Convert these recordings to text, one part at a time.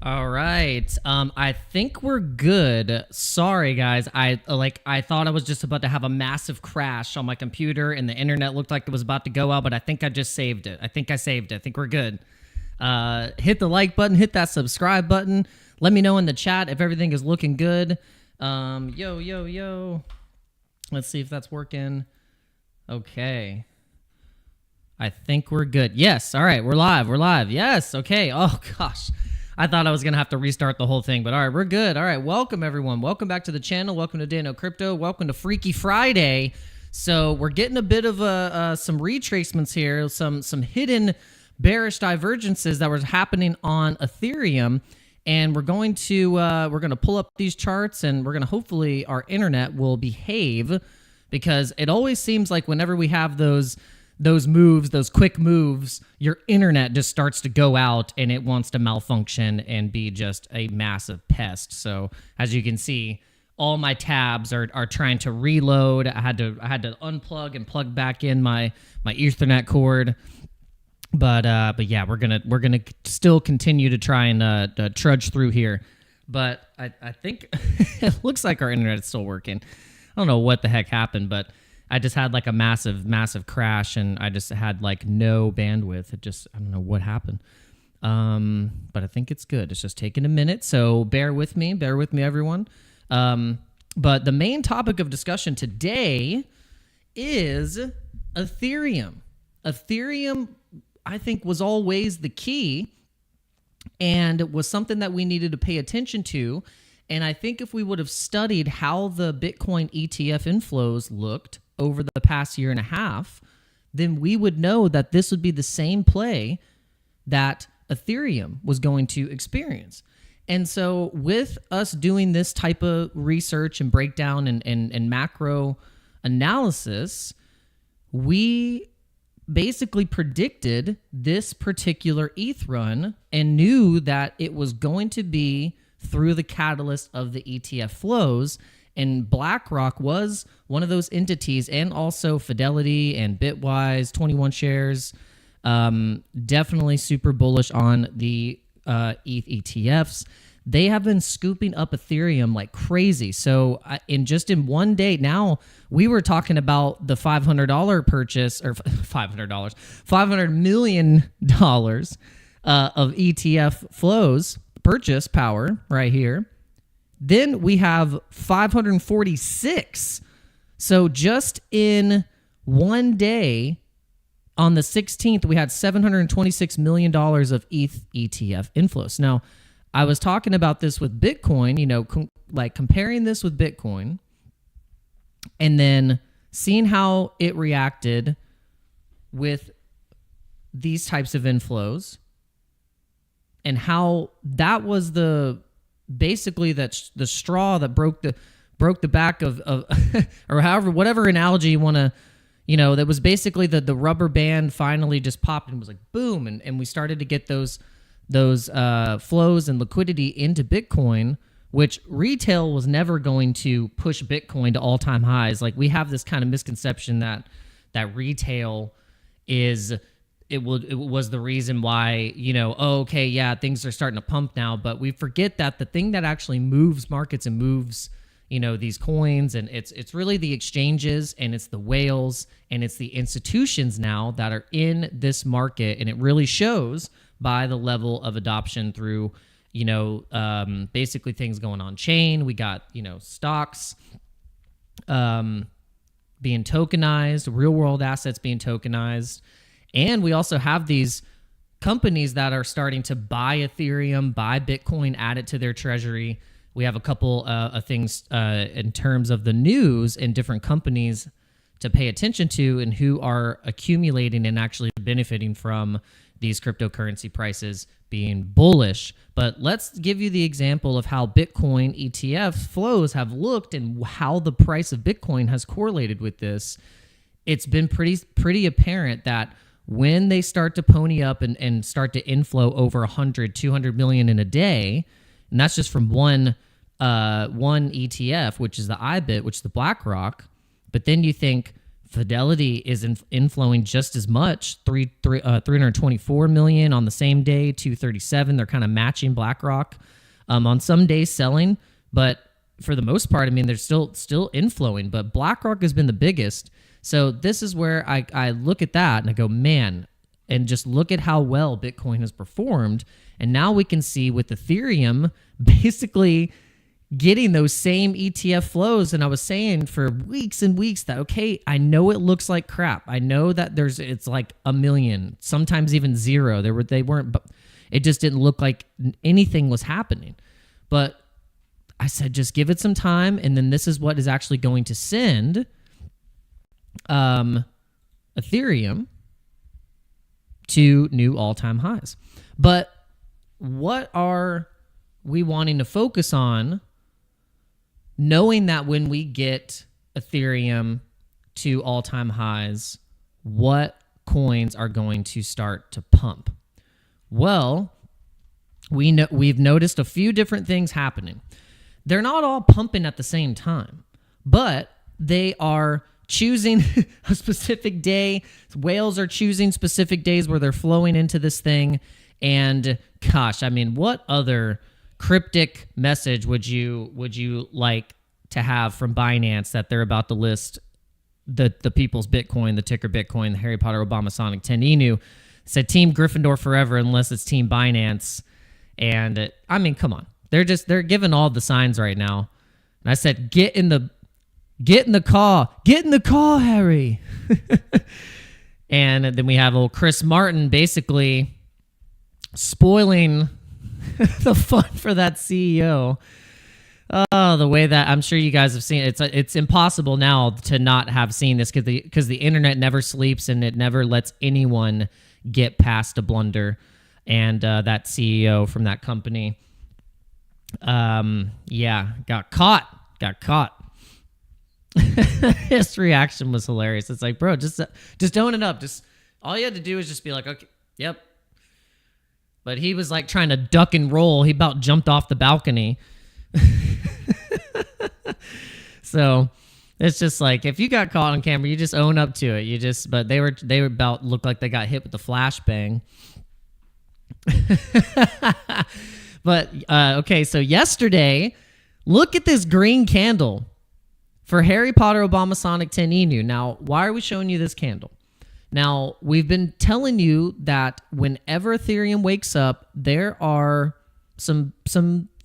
All right. I think we're good. Sorry, guys. I thought I was just about to have a massive crash on my computer, and the internet looked like it was about to go out. But I think I just saved it. I think we're good. Hit the like button. Hit that subscribe button. Let me know in the chat if everything is looking good. Yo. Let's see if that's working. Okay. I think we're good. Yes. All right. We're live. Yes. Okay. Oh gosh. I thought I was going to have to restart the whole thing, but all right, we're good. All right, welcome everyone. Welcome back to the channel. Welcome to Dano Crypto. Welcome to Freaky Friday. So we're getting a bit of some retracements here, some hidden bearish divergences that were happening on Ethereum, and we're going to pull up these charts, and we're going to hopefully our internet will behave, because it always seems like whenever we have those moves, those quick moves, your internet just starts to go out and it wants to malfunction and be just a massive pest. So as you can see, all my tabs are trying to reload. I had to unplug and plug back in my Ethernet cord. But yeah, we're gonna still continue to try and trudge through here. But I think it looks like our internet is still working. I don't know what the heck happened, but I just had like a massive crash, and I just had like no bandwidth. I don't know what happened. But I think it's good. It's just taking a minute, so bear with me, everyone. But the main topic of discussion today is Ethereum. Ethereum, I think, was always the key, and was something that we needed to pay attention to. And I think if we would have studied how the Bitcoin ETF inflows looked over the past year and a half, then we would know that this would be the same play that Ethereum was going to experience. And so with us doing this type of research and breakdown and macro analysis, we basically predicted this particular ETH run and knew that it was going to be through the catalyst of the ETF flows. And BlackRock was one of those entities, and also Fidelity and Bitwise, 21 shares. Definitely super bullish on the ETH ETFs. They have been scooping up Ethereum like crazy. So in one day, now we were talking about the $500 purchase, or $500 million of ETF flows, purchase power right here. Then we have 546. So just in one day, on the 16th, we had $726 million of ETH ETF inflows. Now, I was talking about this with Bitcoin, like comparing this with Bitcoin, and then seeing how it reacted with these types of inflows, and how that was basically that's the straw that broke the back of or however, whatever analogy you want to, that was basically the rubber band finally just popped and was like boom, and we started to get those flows and liquidity into Bitcoin, which retail was never going to push Bitcoin to all-time highs. Like, we have this kind of misconception that retail it was the reason why, okay, yeah, things are starting to pump now, but we forget that the thing that actually moves markets and moves, these coins, and it's really the exchanges, and it's the whales, and it's the institutions now that are in this market, and it really shows by the level of adoption through, basically things going on chain. We got, stocks being tokenized, real world assets being tokenized. And we also have these companies that are starting to buy Ethereum, buy Bitcoin, add it to their treasury. We have a couple of things in terms of the news and different companies to pay attention to, and who are accumulating and actually benefiting from these cryptocurrency prices being bullish. But let's give you the example of how Bitcoin ETF flows have looked and how the price of Bitcoin has correlated with this. It's been pretty apparent that when they start to pony up and start to inflow over 100, 200 million in a day, and that's just from one ETF, which is the OURBIT, which is the BlackRock, but then you think Fidelity is inflowing just as much, 324 million on the same day, 237. They're kind of matching BlackRock on some days selling, but for the most part, I mean, they're still inflowing, but BlackRock has been the biggest. So this is where I look at that and I go, man, and just look at how well Bitcoin has performed. And now we can see with Ethereum basically getting those same ETF flows. And I was saying for weeks and weeks that, okay, I know it looks like crap. I know that it's like a million, sometimes even zero. They weren't, but it just didn't look like anything was happening. But I said, just give it some time. And then this is what is actually going to send Ethereum to new all-time highs. But what are we wanting to focus on, knowing that when we get Ethereum to all-time highs, what coins are going to start to pump? Well, we've noticed a few different things happening. They're not all pumping at the same time, but they are choosing a specific day. Whales are choosing specific days where they're flowing into this thing. And gosh, I mean, what other cryptic message would you like to have from Binance that they're about to list the people's Bitcoin, the ticker Bitcoin, the Harry Potter Obama Sonic 10 Inu? Said Team Gryffindor forever unless it's Team Binance. And I mean, come on. They're giving all the signs right now. And I said, get in the car, Harry. And then we have old Chris Martin basically spoiling the fun for that CEO. Oh, the way that I'm sure you guys have seen it. It's impossible now to not have seen this because the internet never sleeps and it never lets anyone get past a blunder. And that CEO from that company, got caught. His reaction was hilarious. It's like, bro, just own it up. Just all you had to do is just be like, okay, yep. But he was like trying to duck and roll. He about jumped off the balcony. So it's just like, if you got caught on camera, you just own up to it. But they were about looked like they got hit with the flashbang. But okay, so yesterday, look at this green candle for Harry Potter Obama Sonic 10 Inu. Now, why are we showing you this candle? Now, we've been telling you that whenever Ethereum wakes up, there are some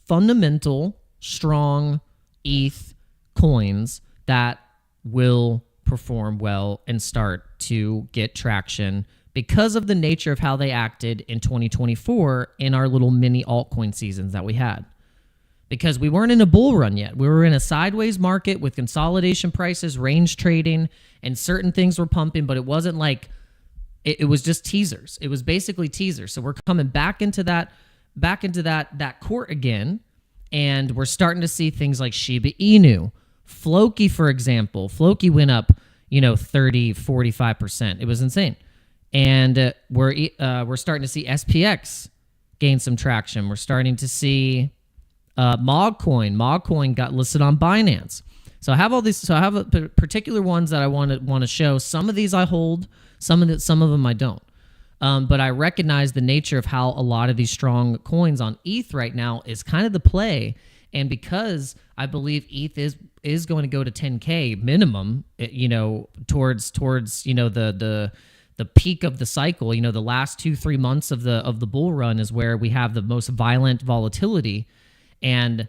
fundamental, strong ETH coins that will perform well and start to get traction because of the nature of how they acted in 2024 in our little mini altcoin seasons that we had. Because we weren't in a bull run yet. We were in a sideways market with consolidation prices, range trading, and certain things were pumping, but it wasn't like, it was just teasers. It was basically teasers. So we're coming back into that court again, and we're starting to see things like Shiba Inu. Floki, for example. Floki went up, 30, 45%. It was insane. And we're starting to see SPX gain some traction. We're starting to see Mogcoin. Mogcoin got listed on Binance. So I have all these. So I have particular ones that I want to show. Some of these I hold. Some of them I don't. But I recognize the nature of how a lot of these strong coins on ETH right now is kind of the play. And because I believe ETH is going to go to 10K minimum, towards the peak of the cycle, the last 2-3 months of the bull run is where we have the most violent volatility. And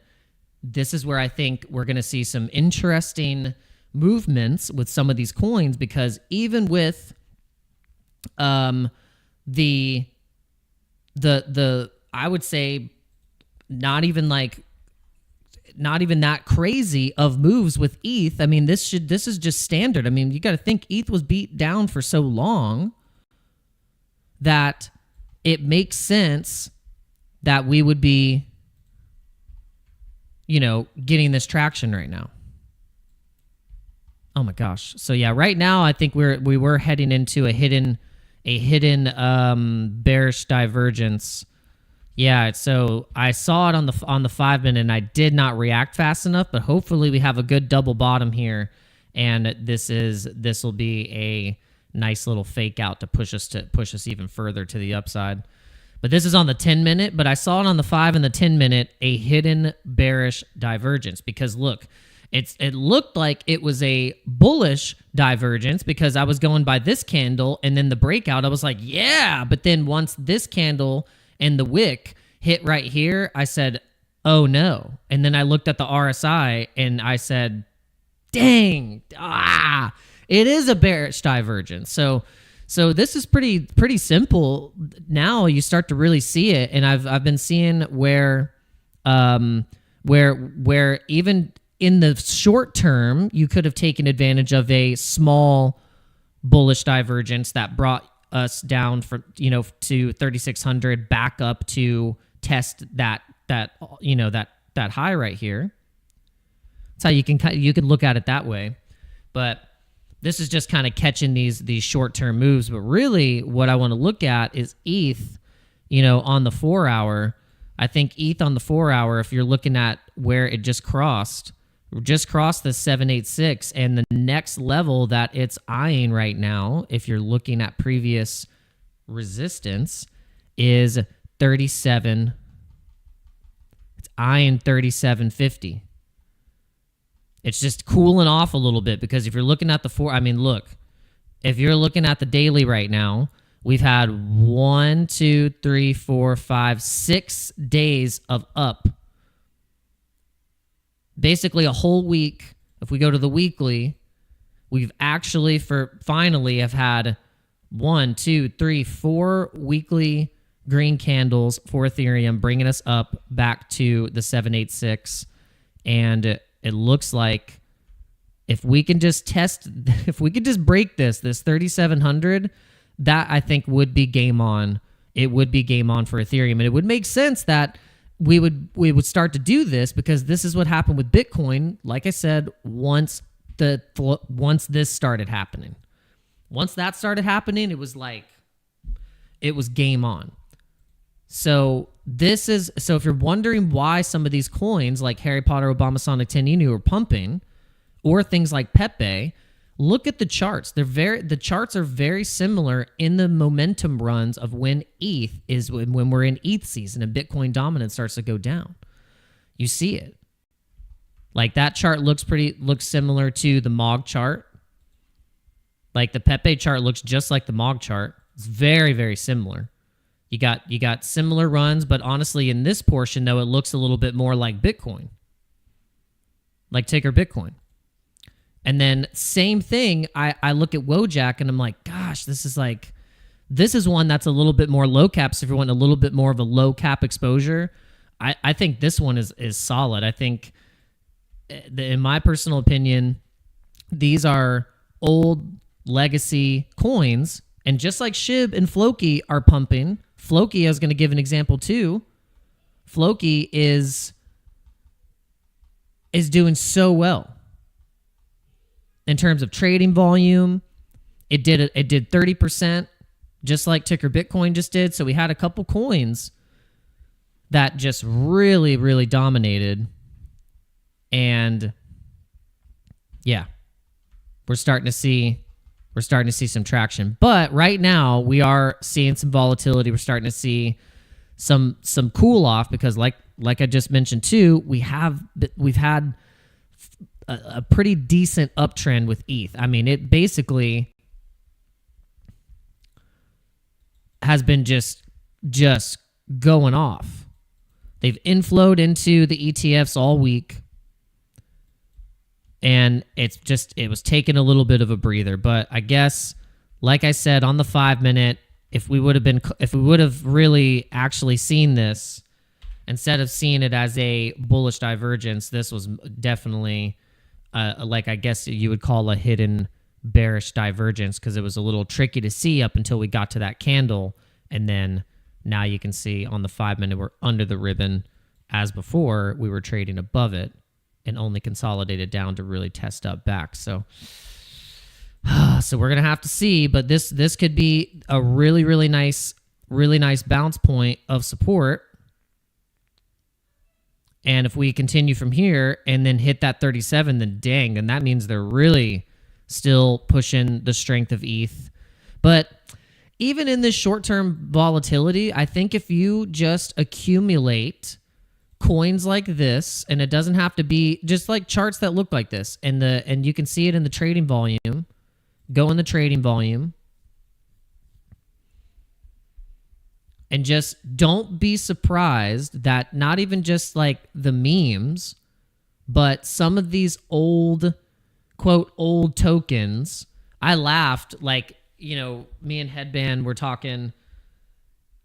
this is where I think we're going to see some interesting movements with some of these coins, because even with the I would say not even that crazy of moves with ETH. I mean, this is just standard. I mean, you got to think ETH was beat down for so long that it makes sense that we would be, getting this traction right now. Oh my gosh. So yeah, right now I think we were heading into a hidden bearish divergence. Yeah, so I saw it on the 5 minute and I did not react fast enough, but hopefully we have a good double bottom here and this will be a nice little fake out to push us even further to the upside. But this is on the 10-minute, but I saw it on the 5 and the 10-minute, a hidden bearish divergence, because look, it looked like it was a bullish divergence because I was going by this candle, and then the breakout, I was like, yeah, but then once this candle and the wick hit right here, I said, oh no. And then I looked at the RSI and I said, dang, it is a bearish divergence. So this is pretty simple. Now you start to really see it, and I've been seeing where even in the short term you could have taken advantage of a small bullish divergence that brought us down from to 3,600 back up to test that high right here. That's how you can look at it that way, but. This is just kind of catching these short-term moves, but really what I want to look at is ETH, on the 4-hour. I think ETH on the 4-hour, if you're looking at where it just crossed the 786, and the next level that it's eyeing right now, if you're looking at previous resistance, is 37. It's eyeing 3750. It's just cooling off a little bit, because if you're looking at if you're looking at the daily right now, we've had 1, 2, 3, 4, 5, 6 days of up. Basically a whole week. If we go to the weekly, we've actually finally have had 1, 2, 3, 4 weekly green candles for Ethereum, bringing us up back to the 786, and it looks like if we can just break this 3,700, that I think would be game on. It would be game on for Ethereum, and it would make sense that we would start to do this, because this is what happened with Bitcoin. Like I said, once this started happening, once that started happening, it was game on. So if you're wondering why some of these coins like Harry Potter, Obama, Sonic 10 Inu are pumping, or things like Pepe, look at the charts. The charts are very similar in the momentum runs of when when we're in ETH season and Bitcoin dominance starts to go down. You see it. Like that chart looks similar to the MOG chart. Like the Pepe chart looks just like the MOG chart. It's very, very similar. You got similar runs, but honestly, in this portion, though, it looks a little bit more like Bitcoin, like ticker Bitcoin. And then same thing, I look at Wojak and I'm like, gosh, this is one that's a little bit more low cap. So if you want a little bit more of a low cap exposure, I think this one is solid. I think, in my personal opinion, these are old legacy coins, and just like SHIB and Floki are pumping. Floki, I was going to give an example too. Floki is doing so well in terms of trading volume. It did 30%, just like ticker Bitcoin just did. So we had a couple coins that just really, really dominated, and yeah, we're starting to see some traction. But right now we are seeing some volatility. We're starting to see some cool off, because like I just mentioned too, we've had a pretty decent uptrend with ETH. I mean, it basically has been just going off. They've inflowed into the ETFs all week, and it was taking a little bit of a breather. But I guess, like I said, on the 5-minute, if we would have really actually seen this, instead of seeing it as a bullish divergence, this was definitely like I guess you would call a hidden bearish divergence, because it was a little tricky to see up until we got to that candle. And then now you can see on the 5-minute we're under the ribbon, as before we were trading above it and only consolidated down to really test up back. So we're gonna have to see, but this could be a really nice bounce point of support. And if we continue from here and then hit that 37, then dang, then that means they're really still pushing the strength of ETH. But even in this short-term volatility, I think if you just accumulate coins like this, and it doesn't have to be just like charts that look like this, and you can see it in the trading volume. Go in the trading volume. And just don't be surprised that not even just like the memes, but some of these old, quote, old tokens. I laughed, like, you know, me and Headband were talking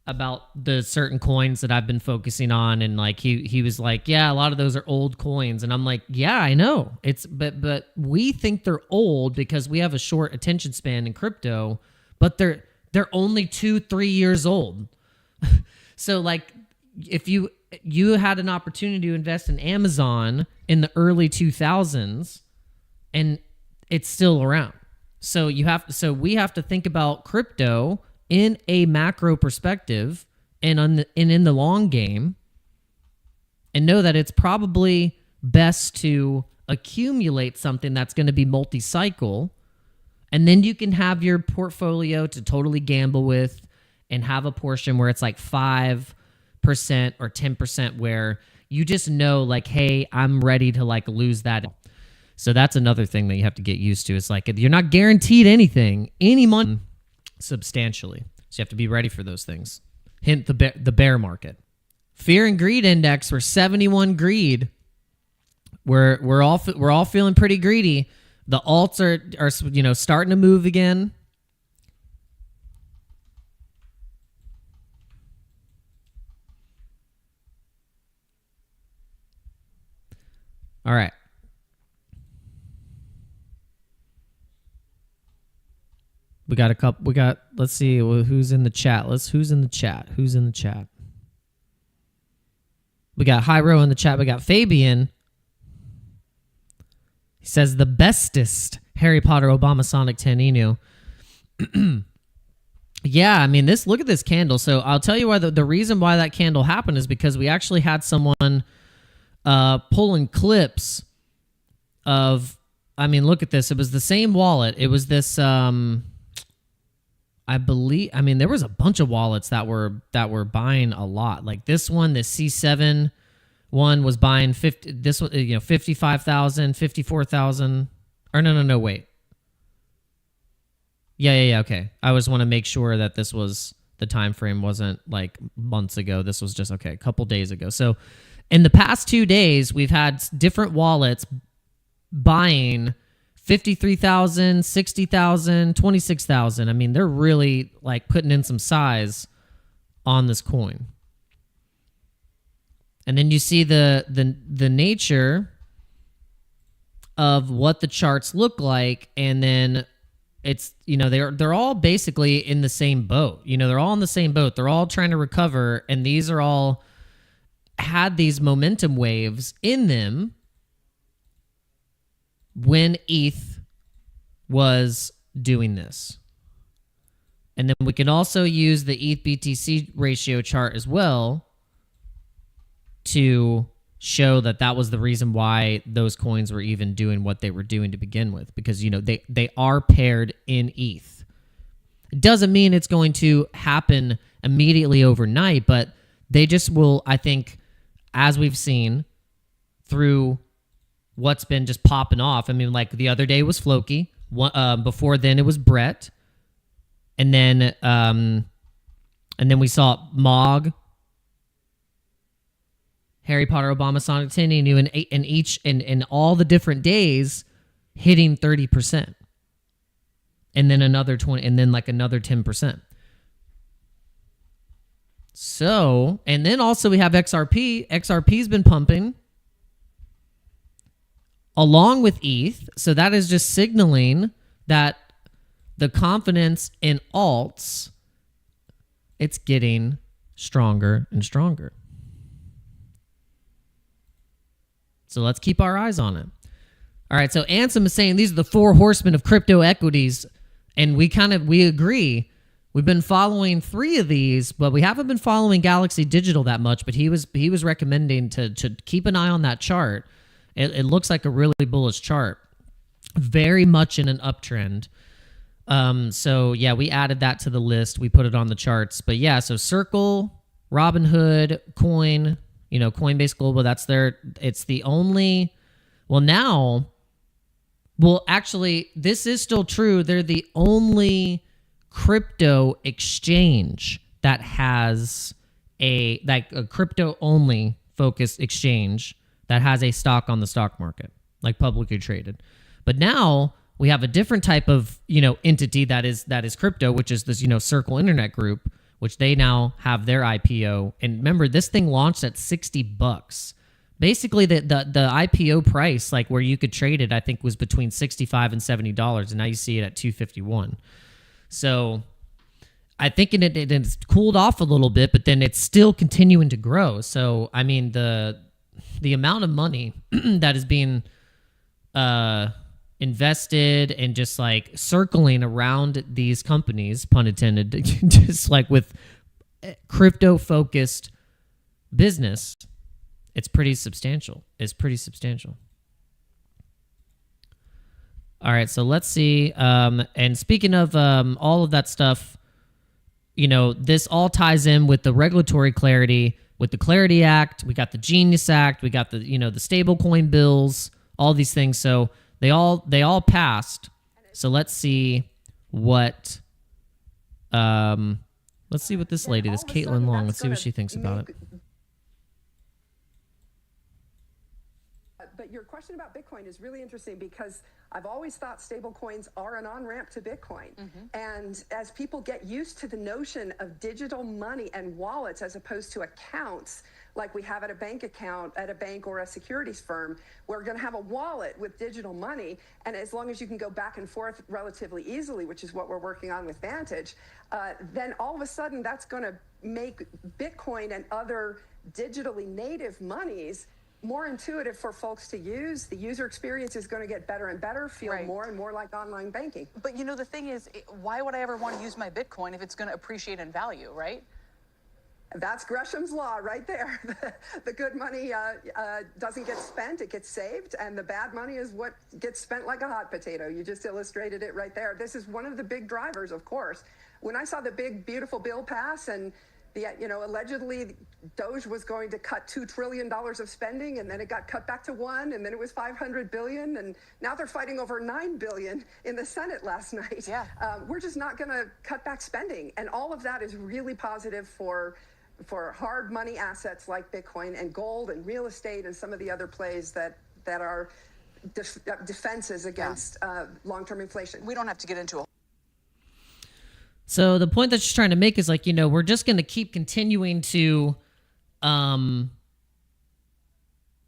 about the certain coins that I've been focusing on, and like he was like, yeah, a lot of those are old coins, and I'm like, yeah, I know. It's but we think they're old because we have a short attention span in crypto, but they're only 2-3 years old. So like if you had an opportunity to invest in Amazon in the early 2000s and it's still around. So we have to think about crypto in a macro perspective and in the long game, and know that it's probably best to accumulate something that's going to be multi-cycle, and then you can have your portfolio to totally gamble with and have a portion where it's like 5% or 10% where you just know like, hey, I'm ready to like lose that. So that's another thing that you have to get used to. It's like you're not guaranteed any money substantially. So you have to be ready for those things. Hint, the bear market. Fear and greed index, we're 71 greed. We're all feeling pretty greedy. The alts are starting to move again. All right. We got a couple. Let's see who's in the chat. Who's in the chat? We got Hyro in the chat. We got Fabian. He says the bestest Harry Potter Obama Sonic 10 Inu. Yeah, I mean, look at this candle. So I'll tell you why the reason why that candle happened is because we actually had someone pulling clips of, I mean, look at this. It was the same wallet. It was this, I believe, I mean, there was a bunch of wallets that were buying a lot. Like this one, this C7 one was buying 55,000, 54,000. Or no, wait. Yeah, okay. I just want to make sure that this was, the time frame wasn't like months ago. This was just, okay, a couple days ago. So in the past 2 days, we've had different wallets buying 53,000, 60,000, 26,000. I mean, they're really like putting in some size on this coin. And then you see the nature of what the charts look like, and then it's, they're all basically in the same boat. They're all in the same boat. They're all trying to recover, and these are all had these momentum waves in them when ETH was doing this. And then we can also use the ETH BTC ratio chart as well to show that was the reason why those coins were even doing what they were doing to begin with, because they are paired in ETH. It doesn't mean it's going to happen immediately overnight, but they just will, I think, as we've seen through what's been just popping off. I mean, like the other day was Floki. Before then it was Brett. And then we saw Mog, Harry Potter, Obama, Sonic 10, and all the different days hitting 30%. And then another 20, and then like another 10%. So, and then also we have XRP. XRP's been pumping along with ETH. So that is just signaling that the confidence in alts, it's getting stronger and stronger. So let's keep our eyes on it. All right, so Ansem is saying these are the 4 horsemen of crypto equities, and we agree. We've been following 3 of these, but we haven't been following Galaxy Digital that much. But he was recommending to keep an eye on that chart. It looks like a really bullish chart, very much in an uptrend. So yeah, we added that to the list. We put it on the charts. But yeah, so Circle, Robinhood, Coin, Coinbase Global. It's the only. Well, actually, this is still true. They're the only crypto exchange that has a crypto only focused exchange that has a stock on the stock market, like publicly traded. But now we have a different type of entity that is crypto, which is this Circle Internet Group, which they now have their IPO. And remember, this thing launched at $60. Basically, the IPO price, like where you could trade it, I think was between $65 and $70, and now you see it at $251. So I think it's cooled off a little bit, but then it's still continuing to grow. So I mean, the amount of money that is being invested and just like circling around these companies, pun intended, just like with crypto focused business, it's pretty substantial. All right, so let's see. And speaking of all of that stuff, this all ties in with the regulatory clarity, with the Clarity Act. We got the Genius Act. We got the the stablecoin bills. All these things. So they all passed. So let's see what this lady, this Caitlin Long. Let's see what she thinks about it. But your question about Bitcoin is really interesting because I've always thought stable coins are an on-ramp to Bitcoin. And as people get used to the notion of digital money and wallets as opposed to accounts, like we have at a bank account at a bank or a securities firm, we're going to have a wallet with digital money. And as long as you can go back and forth relatively easily, which is what we're working on with Vantage, then all of a sudden that's going to make Bitcoin and other digitally native monies more intuitive for folks to use. The user experience is going to get better and better, feel more and more like online banking. But the thing is, why would I ever want to use my Bitcoin if it's going to appreciate in value, right? That's Gresham's law right there. The good money doesn't get spent, it gets saved, and the bad money is what gets spent like a hot potato. You just illustrated it right there. This is one of the big drivers, of course. When I saw the big, beautiful bill pass and allegedly Doge was going to cut $2 trillion of spending, and then it got cut back to 1, and then it was 500 billion, and now they're fighting over 9 billion in the Senate last night. Yeah. We're just not going to cut back spending, and all of that is really positive for hard money assets like Bitcoin and gold and real estate and some of the other plays that are defenses against long-term inflation. We don't have to get into a So the point that she's trying to make is like, we're just going to keep continuing to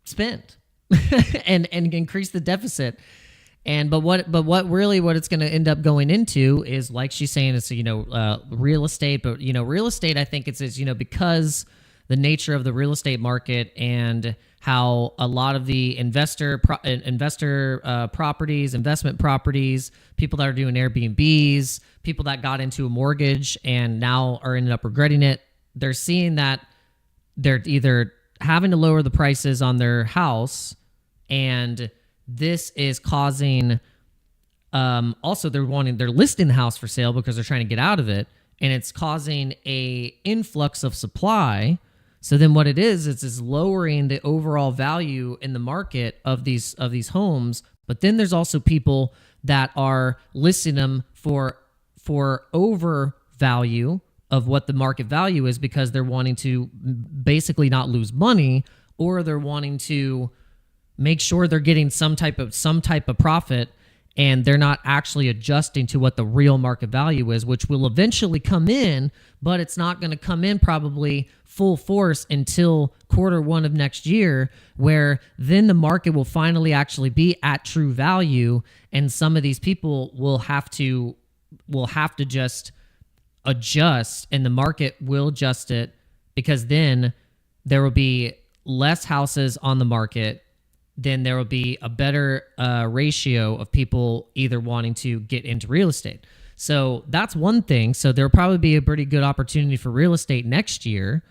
spend and increase the deficit. But what it's going to end up going into is, like she's saying, it's real estate. But real estate, I think it's because the nature of the real estate market and how a lot of the investor properties, investment properties, people that are doing Airbnbs, people that got into a mortgage and now are ended up regretting it, they're seeing that they're either having to lower the prices on their house, and this is causing also they're listing the house for sale because they're trying to get out of it, and it's causing a influx of supply. So then what it is lowering the overall value in the market of these homes. But then there's also people that are listing them for over value of what the market value is, because they're wanting to basically not lose money, or they're wanting to make sure they're getting some type of profit, and they're not actually adjusting to what the real market value is, which will eventually come in, but it's not going to come in probably full force until Q1 of next year, where then the market will finally actually be at true value, and some of these people will have to just adjust, and the market will adjust it, because then there will be less houses on the market. Then there will be a better ratio of people either wanting to get into real estate. So that's one thing. So there'll probably be a pretty good opportunity for real estate next year.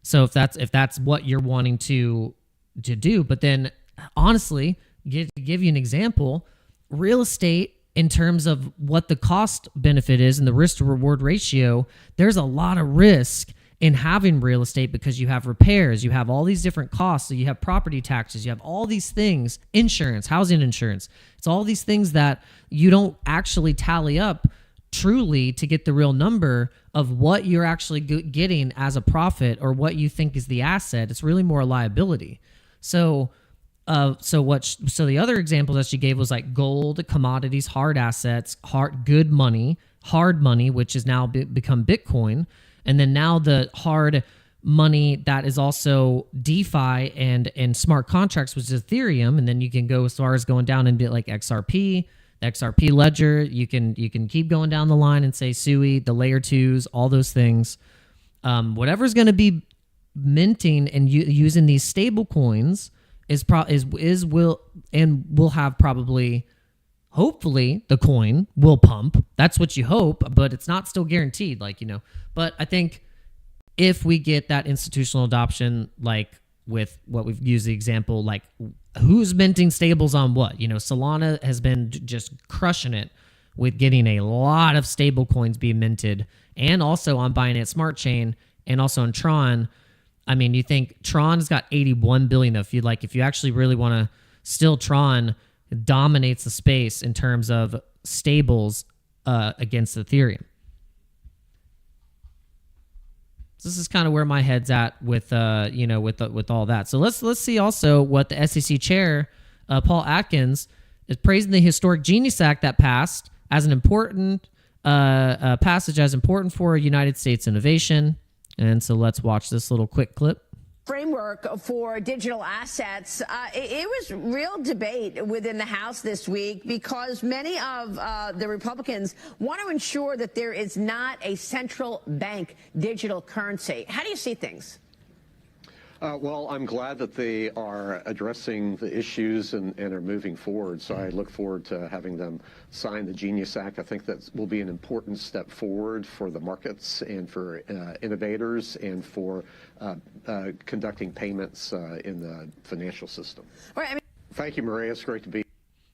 So if that's what you're wanting to do, but then honestly, to give you an example, real estate in terms of what the cost benefit is and the risk to reward ratio, there's a lot of risk in having real estate because you have repairs, you have all these different costs, so you have property taxes, you have all these things, insurance, housing insurance. It's all these things that you don't actually tally up truly to get the real number of what you're actually getting as a profit or what you think is the asset. It's really more a liability. So the other example that she gave was like gold, commodities, hard assets, good money, hard money, which has now become Bitcoin. And then now the hard money that is also DeFi and smart contracts, which is Ethereum. And then you can go as far as going down and be like XRP, the XRP ledger. You can keep going down the line and say SUI, the layer 2s, all those things. Whatever's going to be minting and using these stable coins will have probably, hopefully the coin will pump. That's what you hope, but it's not still guaranteed, but I think if we get that institutional adoption, like with what we've used the example, like who's minting stables on what, Solana has been just crushing it with getting a lot of stable coins being minted, and also on Binance Smart Chain and also on Tron. I mean, you think Tron's got 81 billion. If you actually really want to, still Tron dominates the space in terms of stables against Ethereum. So this is kind of where my head's at with with all that. So let's see also what the SEC chair Paul Atkins is praising the historic Genius Act that passed as an important passage as important for United States innovation. And so let's watch this little quick clip. Framework for digital assets. It was real debate within the House this week because many of the Republicans want to ensure that there is not a central bank digital currency. How do you see things? Well, I'm glad that they are addressing the issues and are moving forward. So I look forward to having them sign the Genius Act. I think that will be an important step forward for the markets and for innovators and for conducting payments in the financial system. Thank you, Maria. It's great to be.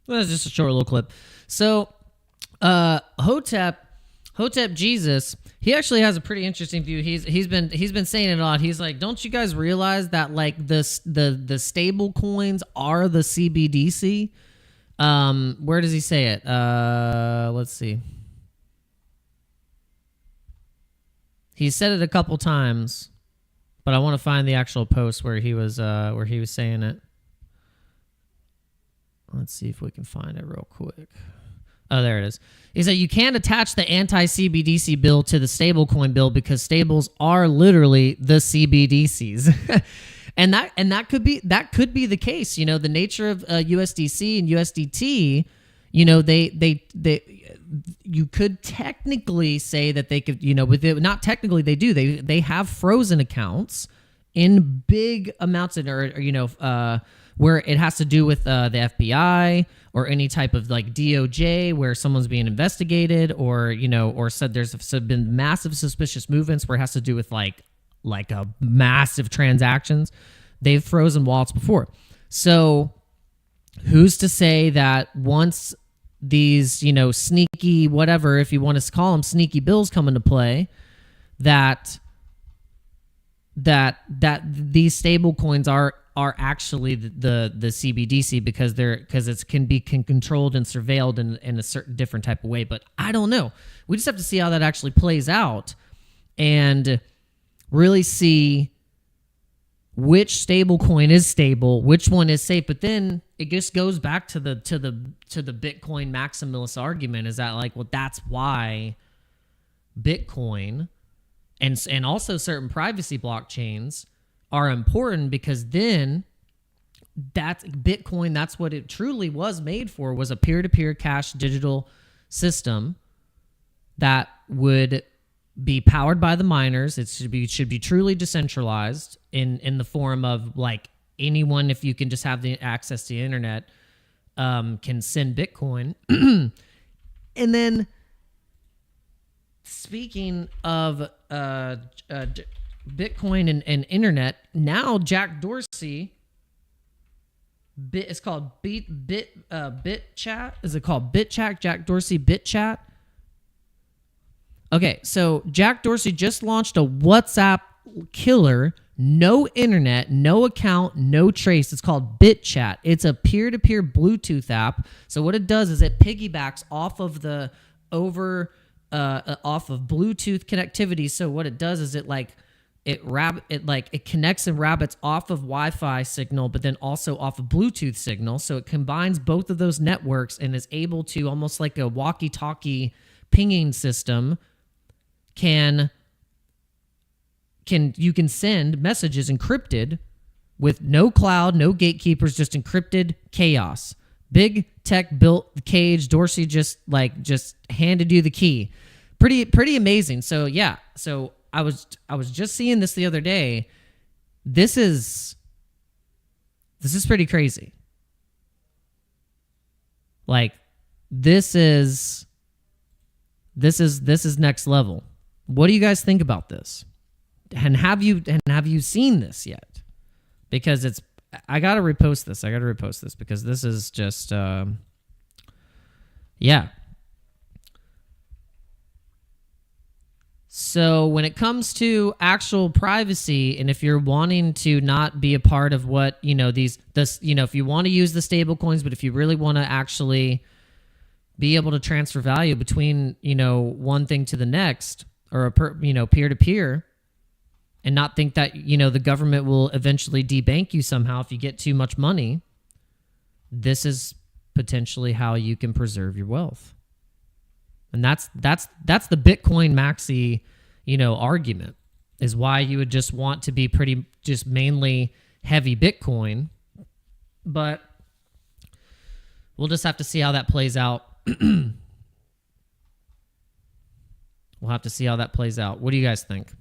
Well, that's just a short little clip. So Hotep Jesus, he actually has a pretty interesting view. He's been saying it a lot. He's like, don't you guys realize that like the stable coins are the CBDC? Where does he say it? Let's see. He said it a couple times, but I want to find the actual post where he was saying it. Let's see if we can find it real quick. Oh, there it is. He said you can't attach the anti-CBDC bill to the stablecoin bill because stables are literally the CBDCs. and that could be the case. The nature of USDC and USDT, you could technically say that they could, not technically they do. They have frozen accounts in big amounts where it has to do with the FBI or any type of like DOJ where someone's being investigated or said there's been massive suspicious movements where it has to do with like a massive transactions. They've frozen wallets before. So who's to say that once these, sneaky, whatever, if you want to call them sneaky bills come into play, that these stable coins are actually the CBDC because it can be controlled and surveilled in a certain different type of way. But I don't know. We just have to see how that actually plays out and really see which stable coin is stable, which one is safe. But then it just goes back to the Bitcoin maximalist argument, is that like, well, that's why Bitcoin and also certain privacy blockchains are important, because then that's Bitcoin. That's what it truly was made for, was a peer-to-peer cash digital system that would be powered by the miners. It should be truly decentralized in the form of like anyone, if you can just have the access to the internet, can send Bitcoin. And then speaking of Bitcoin and internet, now Jack Dorsey, it's called Bit Chat. Is it called Bit Chat? Jack Dorsey Bit Chat. Okay, so Jack Dorsey just launched a WhatsApp killer. No internet, no account, no trace. It's called BitChat. It's a peer-to-peer Bluetooth app. So what it does is it piggybacks off of off of Bluetooth connectivity. So what it does is it connects and rabbits off of Wi-Fi signal, but then also off of Bluetooth signal. So it combines both of those networks and is able to, almost like a walkie-talkie pinging system, you can send messages encrypted with no cloud, no gatekeepers, just encrypted chaos. Big tech built the cage. Dorsey just handed you the key. Pretty amazing. So yeah. So I was just seeing this the other day. This is pretty crazy. Like this is next level. What do you guys think about this? And have you seen this yet? Because I gotta repost this because this is just yeah. So when it comes to actual privacy, and if you're wanting to not be a part of what if you want to use the stable coins, but if you really want to actually be able to transfer value between one thing to the next, or peer to peer, and not think that, the government will eventually debank you somehow if you get too much money, this is potentially how you can preserve your wealth. And that's the Bitcoin maxi, argument, is why you would just want to be just mainly heavy Bitcoin. But we'll just have to see how that plays out. We'll have to see how that plays out. What do you guys think?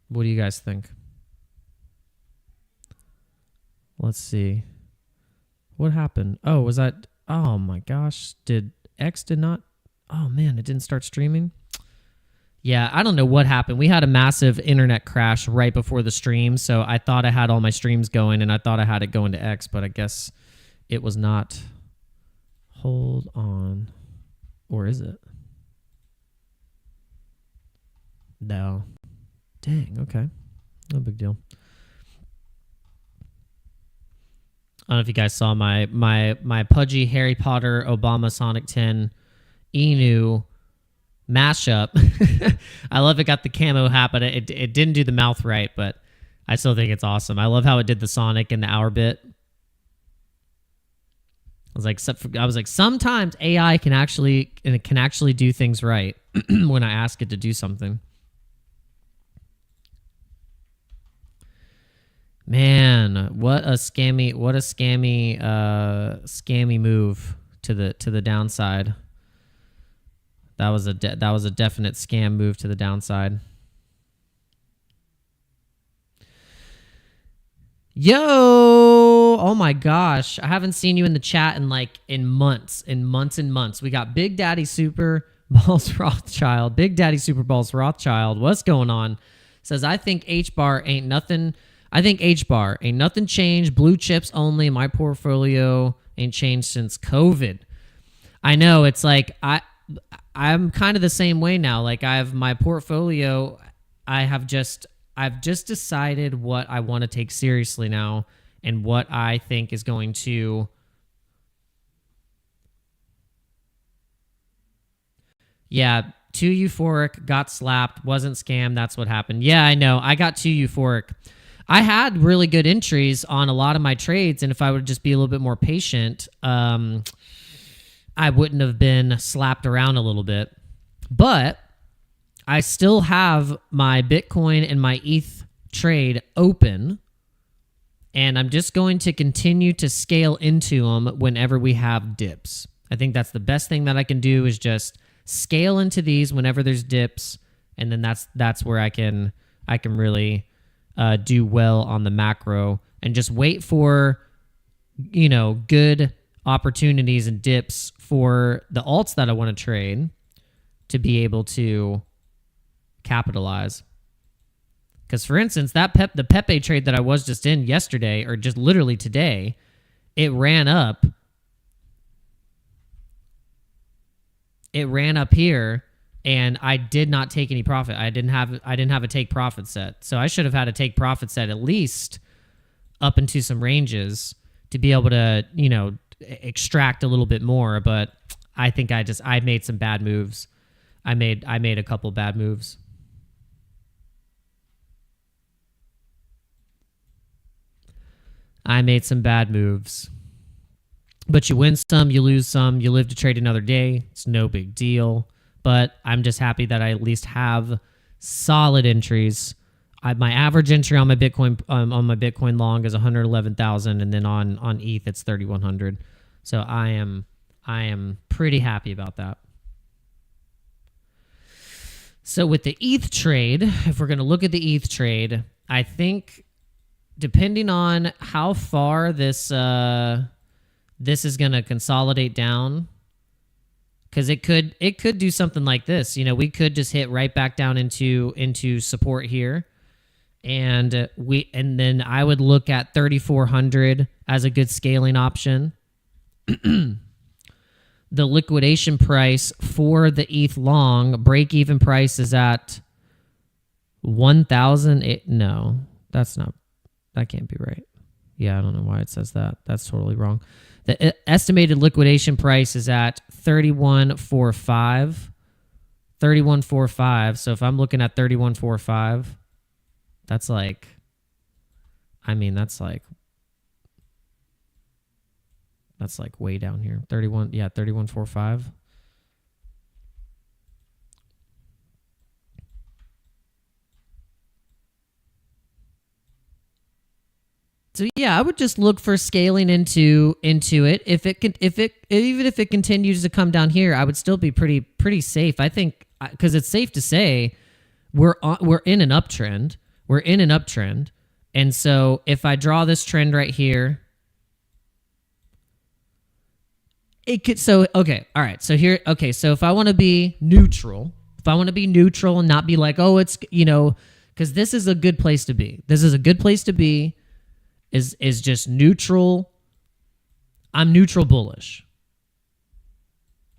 What do you guys think? Let's see. What happened? Oh, was that... Oh my gosh. X did not... Oh man, it didn't start streaming? Yeah, I don't know what happened. We had a massive internet crash right before the stream, so I thought I had all my streams going, and I thought I had it going to X, but I guess it was not. Hold on. Or is it? No. Dang, okay. No big deal. I don't know if you guys saw my pudgy Harry Potter Obama Sonic 10 Inu mashup. I love it got the camo hat, but it didn't do the mouth right, but I still think it's awesome. I love how it did the Sonic and the OURBIT. I was like, sometimes AI can actually do things right when I ask it to do something. Man, what a scammy move to the downside. That was a definite scam move to the downside. Yo, oh my gosh, I haven't seen you in the chat in months. We got Big Daddy Super Balls Rothschild. Big Daddy Super Balls Rothschild. What's going on? Says, I think H-bar ain't nothing. Ain't nothing changed. Blue chips only. My portfolio ain't changed since COVID. I know, it's like I'm kind of the same way now. Like I have my portfolio. I've just decided what I want to take seriously now and what I think is going to. Yeah, too euphoric, got slapped, wasn't scammed. That's what happened. Yeah, I know. I got too euphoric. I had really good entries on a lot of my trades, and if I would just be a little bit more patient, I wouldn't have been slapped around a little bit. But I still have my Bitcoin and my ETH trade open, and I'm just going to continue to scale into them whenever we have dips. I think that's the best thing that I can do, is just scale into these whenever there's dips, and then that's where I can really do well on the macro, and just wait for good opportunities and dips for the alts that I want to trade to be able to capitalize. Because, for instance, the Pepe trade that I was just in yesterday, or just literally today, it ran up. It ran up here, and I did not take any profit. I didn't have a take profit set, so I should have had a take profit set at least up into some ranges to be able to, you know, extract a little bit more. But I think I made some bad moves. I made a couple bad moves. I made some bad moves. But you win some, you lose some, you live to trade another day. It's no big deal. But I'm just happy that I at least have solid entries. My average entry on my Bitcoin long is 111,000, and then on ETH it's 3,100. So I am pretty happy about that. So with the ETH trade, if we're going to look at the ETH trade, I think depending on how far this is going to consolidate down, because it could do something like this. You know, we could just hit right back down into support here, and then I would look at 3,400 as a good scaling option. The liquidation price for the ETH long break even price is at 1,000. No, that can't be right. Yeah, I don't know why it says that. That's totally wrong. The estimated liquidation price is at 31.45. 31.45. So if I'm looking at 31.45, that's like, that's like way down here. 31.45. So yeah, I would just look for scaling into it. Even if it continues to come down here, I would still be pretty safe. I think, because it's safe to say we're in an uptrend. We're in an uptrend, and so if I draw this trend right here, it could. So okay, all right. So here, okay. So if I want to be neutral, and not be like, oh, it's, you know, because this is a good place to be. This is a good place to be. Is just neutral. I'm neutral bullish.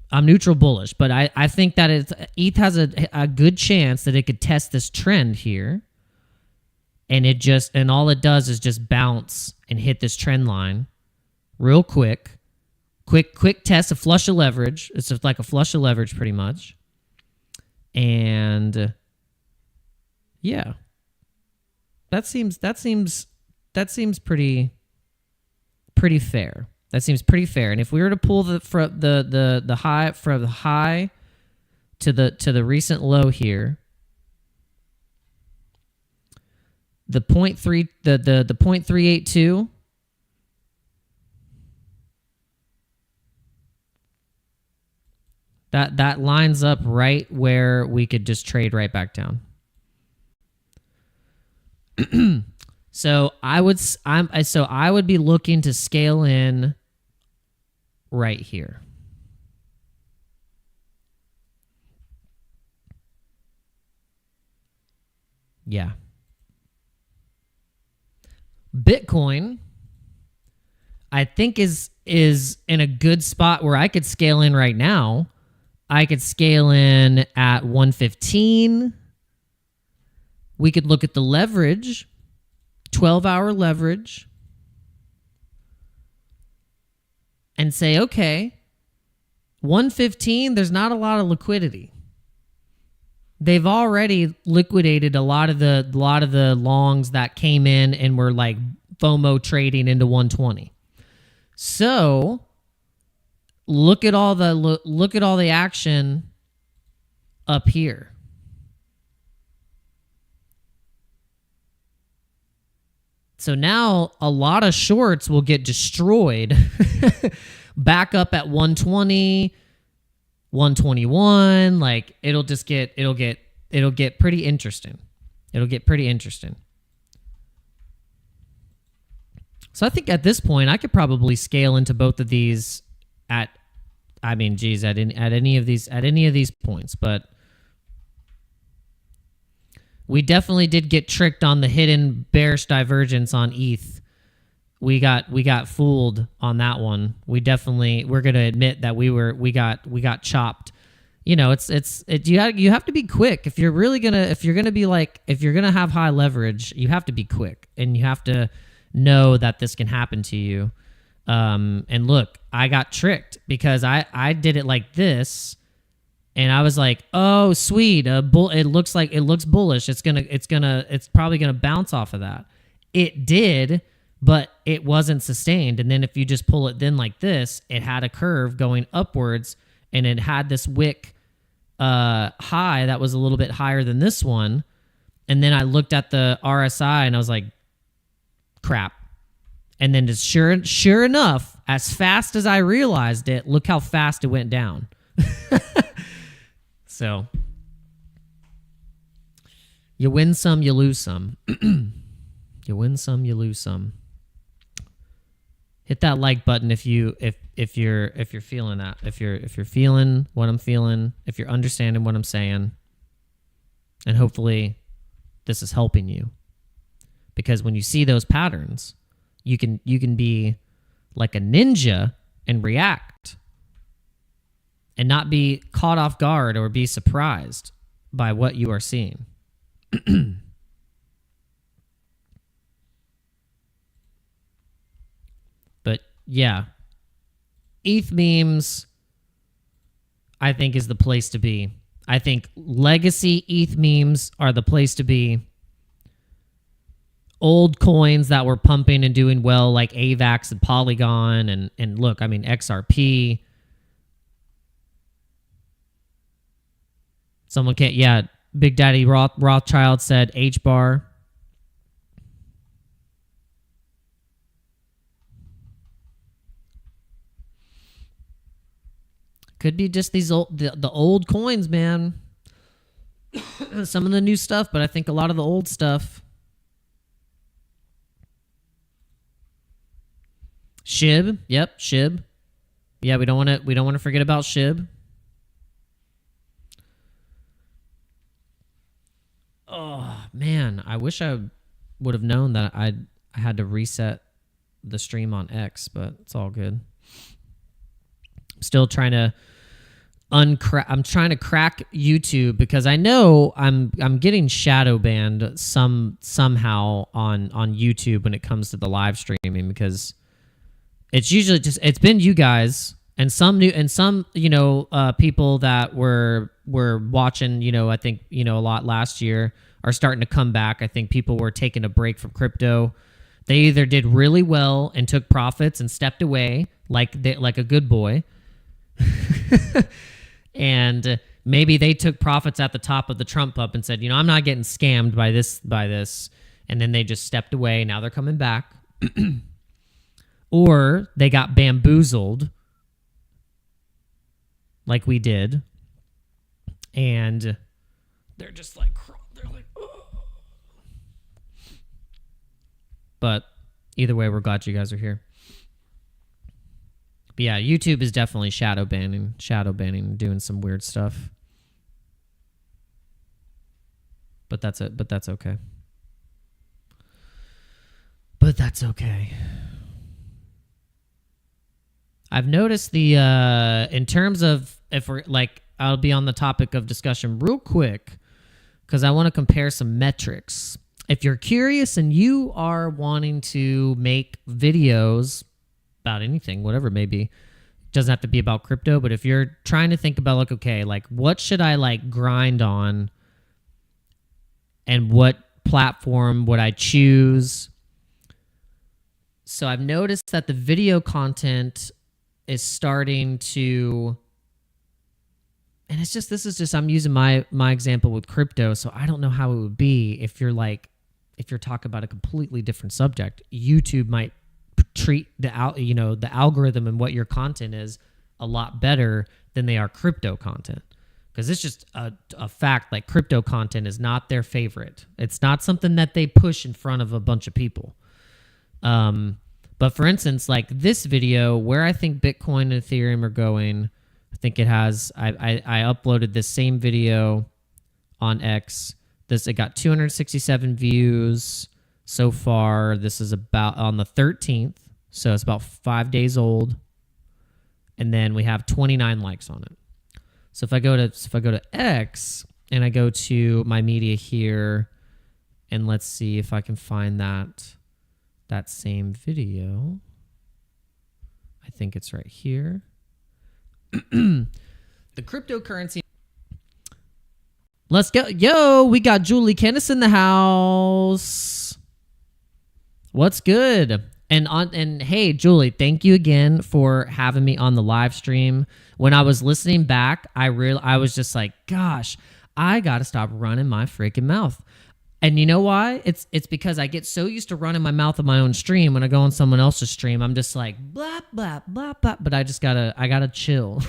But I think that ETH has a good chance that it could test this trend here. And all it does is just bounce and hit this trend line real quick. Quick test, a flush of leverage. It's just like a flush of leverage pretty much. And yeah. That seems pretty fair. That seems pretty fair. And if we were to pull the high from the high to the recent low here, the 0.382, that lines up right where we could just trade right back down. So I would be looking to scale in right here. Yeah. Bitcoin, I think is in a good spot where I could scale in right now. I could scale in at 115. We could look at the leverage. 12-hour leverage, and say, okay, 115, there's not a lot of liquidity. They've already liquidated a lot of the longs that came in and were like FOMO trading into 120. So look at all the action up here. So now a lot of shorts will get destroyed back up at 120, 121. Like it'll get pretty interesting. It'll get pretty interesting. So I think at this point, I could probably scale into both of these at any of these points, but we definitely did get tricked on the hidden bearish divergence on ETH. We got fooled on that one. We're going to admit that we got chopped. You know, you have to be quick if you're going to have high leverage, you have to be quick, and you have to know that this can happen to you. And look, I got tricked because I did it like this, and I was like, oh sweet, it looks bullish. It's probably gonna bounce off of that. It did, but it wasn't sustained. And then if you just pull it then like this, it had a curve going upwards, and it had this wick high that was a little bit higher than this one. And then I looked at the RSI and I was like, crap. And then just sure enough, as fast as I realized it, look how fast it went down. So you win some, you lose some. You win some, you lose some. Hit that like button if you're feeling that. If you're feeling what I'm feeling, if you're understanding what I'm saying, and hopefully this is helping you. Because when you see those patterns, you can be like a ninja and react and not be caught off guard or be surprised by what you are seeing. But yeah, ETH memes, I think, is the place to be. I think legacy ETH memes are the place to be. Old coins that were pumping and doing well, like AVAX and Polygon, and look, I mean, XRP. Someone can't, yeah, Big Daddy Rothschild said H-bar. Could be just these the old coins, man. Some of the new stuff, but I think a lot of the old stuff. SHIB, yep, SHIB. Yeah, we don't want to forget about SHIB. Oh man, I wish I would have known that I had to reset the stream on X, but it's all good. I'm still trying to I'm trying to crack YouTube because I know I'm getting shadow banned somehow on YouTube when it comes to the live streaming, because it's usually it's been you guys and some people that were watching, I think, a lot last year are starting to come back. I think people were taking a break from crypto. They either did really well and took profits and stepped away like a good boy. And maybe they took profits at the top of the Trump pump and said, I'm not getting scammed by this. And then they just stepped away. Now they're coming back. Or they got bamboozled like we did. And they're just like, ugh. But either way, we're glad you guys are here. But yeah, YouTube is definitely shadow banning, doing some weird stuff. But that's it. But that's okay. I've noticed in terms of, if we're like, I'll be on the topic of discussion real quick because I want to compare some metrics. If you're curious and you are wanting to make videos about anything, whatever it may be, doesn't have to be about crypto, but if you're trying to think about what should I grind on and what platform would I choose? So I've noticed that the video content is starting to, and I'm using my example with crypto, so I don't know how it would be if you're talking about a completely different subject. YouTube might treat the algorithm and what your content is a lot better than they are crypto content, because it's just a fact, like crypto content is not their favorite. It's not something that they push in front of a bunch of people. But for instance, like this video where I think Bitcoin and Ethereum are going, I think it has, I uploaded this same video on X. It got 267 views so far. This is about on the 13th. So it's about 5 days old. And then we have 29 likes on it. So if I go to X and I go to my media here, and let's see if I can find that same video. I think it's right here. The cryptocurrency. Let's go. Yo, we got Julie Kennis in the house. What's good? And hey, Julie, thank you again for having me on the live stream. When I was listening back, I was just like, gosh, I got to stop running my freaking mouth. And you know why? It's because I get so used to running my mouth on my own stream. When I go on someone else's stream, I'm just like, blah, blah, blah, blah. But I gotta chill.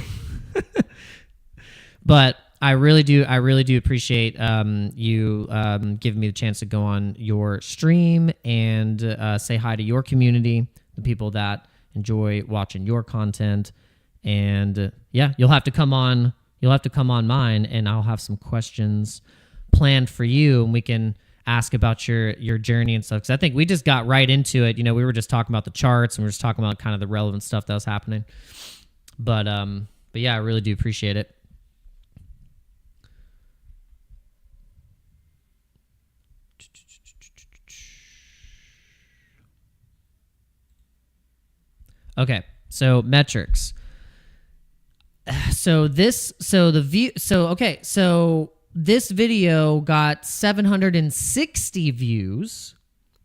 But I really do appreciate you giving me the chance to go on your stream and say hi to your community, the people that enjoy watching your content. And yeah, you'll have to come on mine, and I'll have some questions planned for you, and we can ask about your journey and stuff. Because I think we just got right into it. You know, we were just talking about the charts, and we were just talking about kind of the relevant stuff that was happening. But yeah, I really do appreciate it. Okay, so metrics. So this video got 760 views.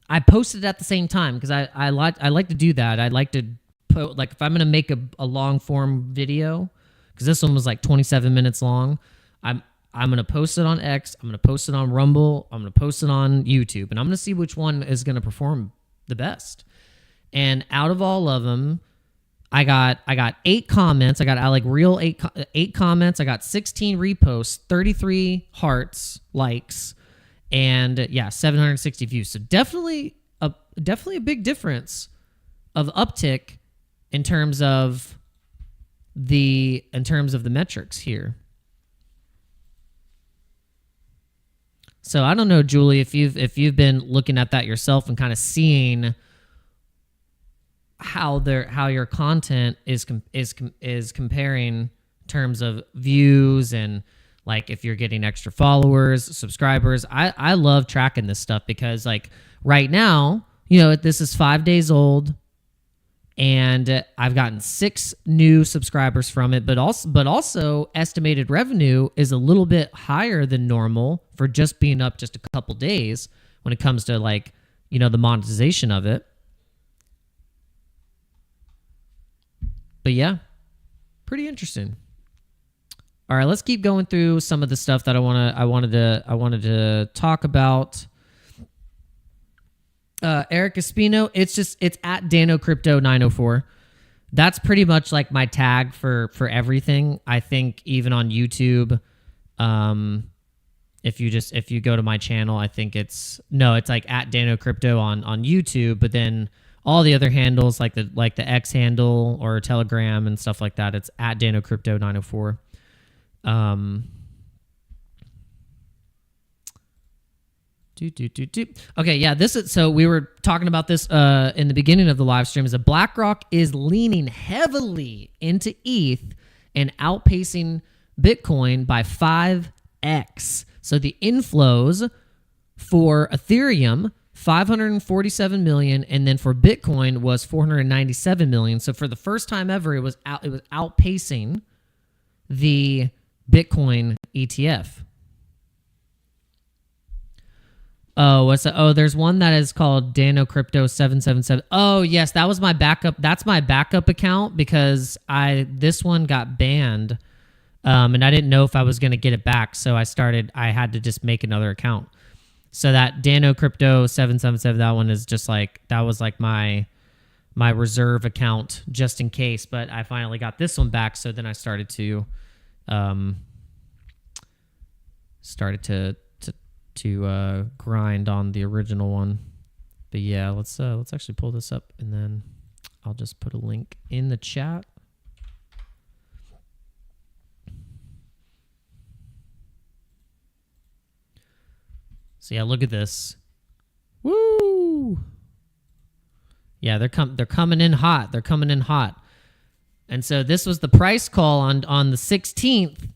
I posted it at the same time because I like to do that. I like to put, like, if I'm gonna make a long form video, because this one was like 27 minutes long. I'm gonna post it on X. I'm gonna post it on Rumble. I'm gonna post it on YouTube, and I'm gonna see which one is gonna perform the best. And out of all of them, I got 8 comments. I got real 8 comments. I got 16 reposts, 33 hearts, likes, and yeah, 760 views. So definitely a big difference of uptick in terms of the metrics here. So I don't know, Julie, if you've been looking at that yourself and kind of seeing how your content is comparing in terms of views, and like if you're getting extra followers, subscribers. I love tracking this stuff because, like, right now, you know, this is 5 days old, and I've gotten 6 new subscribers from it, but also estimated revenue is a little bit higher than normal for just being up just a couple days when it comes to, like, you know, the monetization of it. But yeah, pretty interesting. All right, let's keep going through some of the stuff that I wanted to talk about. Eric Espino, it's at Dano Crypto 904. That's pretty much like my tag for everything. I think even on YouTube, if you go to my channel, I think it's like at Dano Crypto on YouTube, but then all the other handles, like the X handle or Telegram and stuff like that, it's at Dano Crypto 904. Okay, yeah, so we were talking about this in the beginning of the live stream. Is that BlackRock is leaning heavily into ETH and outpacing Bitcoin by 5x. So the inflows for Ethereum, 547 million, and then for Bitcoin was 497 million. So for the first time ever, it was outpacing the Bitcoin ETF. Oh, what's that? Oh, there's one that is called Dano Crypto 777. Oh, yes, that was my backup. That's my backup account because this one got banned, and I didn't know if I was going to get it back. So I had to just make another account. So that Dano Crypto 777, that one is just like, that was like my reserve account just in case. But I finally got this one back. So then I started to grind on the original one. But yeah, let's actually pull this up and then I'll just put a link in the chat. So yeah, look at this. Woo! Yeah, they're coming in hot. They're coming in hot. And so this was the price call on the 16th.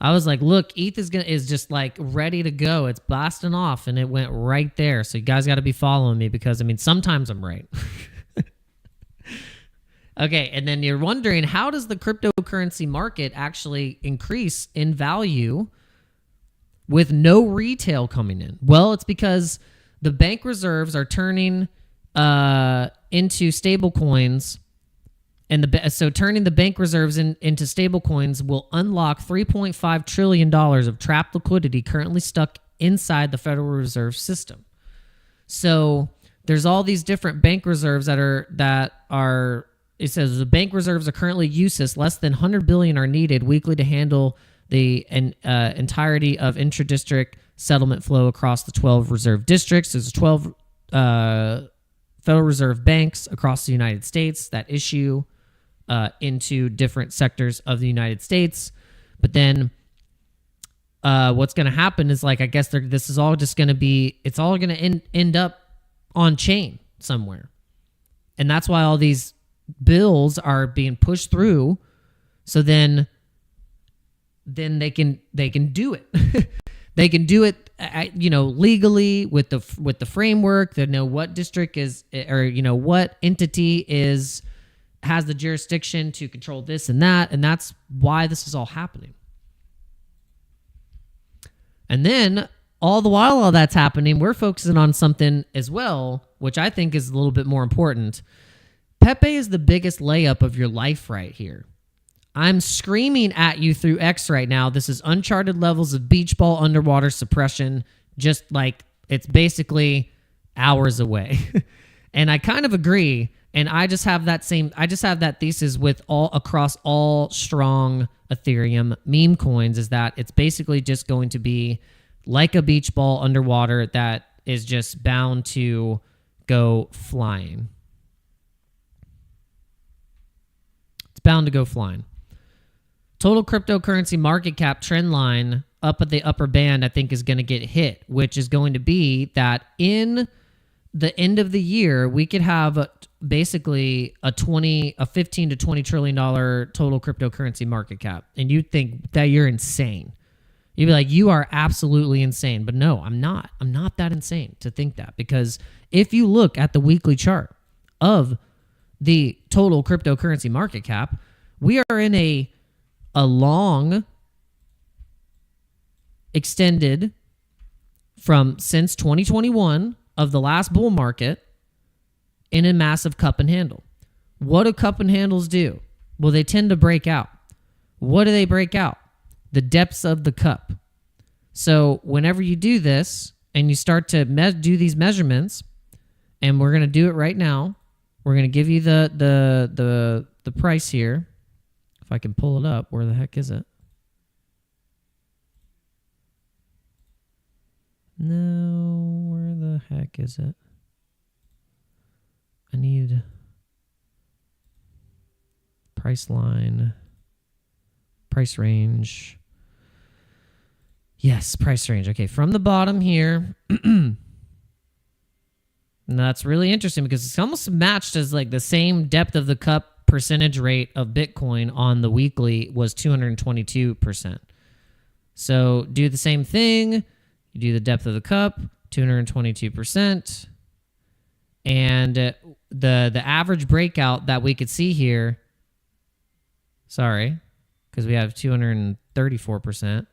I was like, look, ETH is just like ready to go. It's blasting off, and it went right there. So you guys got to be following me because, I mean, sometimes I'm right. Okay, and then you're wondering, how does the cryptocurrency market actually increase in value with no retail coming in? Well, it's because the bank reserves are turning into stable coins, and so turning the bank reserves into stable coins will unlock $3.5 trillion of trapped liquidity currently stuck inside the Federal Reserve System. So there's all these different bank reserves that are. It says the bank reserves are currently useless. Less than 100 billion are needed weekly to handle the entirety of intra-district settlement flow across the 12 reserve districts. There's 12 Federal Reserve banks across the United States that issue into different sectors of the United States. But then what's going to happen is, like, I guess this is all just going to be, it's all going to end up on chain somewhere. And that's why all these bills are being pushed through, so then they can do it. They can do it, legally with the framework. They know what district is, or what entity has the jurisdiction to control this and that, and that's why this is all happening. And then all the while all that's happening, we're focusing on something as well, which I think is a little bit more important. Pepe is the biggest layup of your life right here. I'm screaming at you through X right now. This is uncharted levels of beach ball underwater suppression. Just like, it's basically hours away. And I kind of agree. And I just have that thesis with across all strong Ethereum meme coins, is that it's basically just going to be like a beach ball underwater that is just bound to go flying. Bound to go flying. Total cryptocurrency market cap trend line up at the upper band, I think, is going to get hit, which is going to be that in the end of the year, we could have basically a 15 to $20 trillion total cryptocurrency market cap. And you think that you're insane. You'd be like, you are absolutely insane. But no, I'm not. I'm not that insane to think that, because if you look at the weekly chart of the total cryptocurrency market cap, we are in a long extended since 2021 of the last bull market in a massive cup and handle. What do cup and handles do? Well, they tend to break out. What do they break out? The depths of the cup. So whenever you do this and you start to do these measurements, and we're going to do it right now, we're going to give you the price here. If I can pull it up, where the heck is it? No, where the heck is it? I need price line, price range. Yes, price range. Okay, from the bottom here. And that's really interesting because it's almost matched as like the same depth of the cup percentage rate of Bitcoin on the weekly was 222%. So do the same thing. You do the depth of the cup, 222%. And the average breakout that we could see here, sorry, because we have 234%.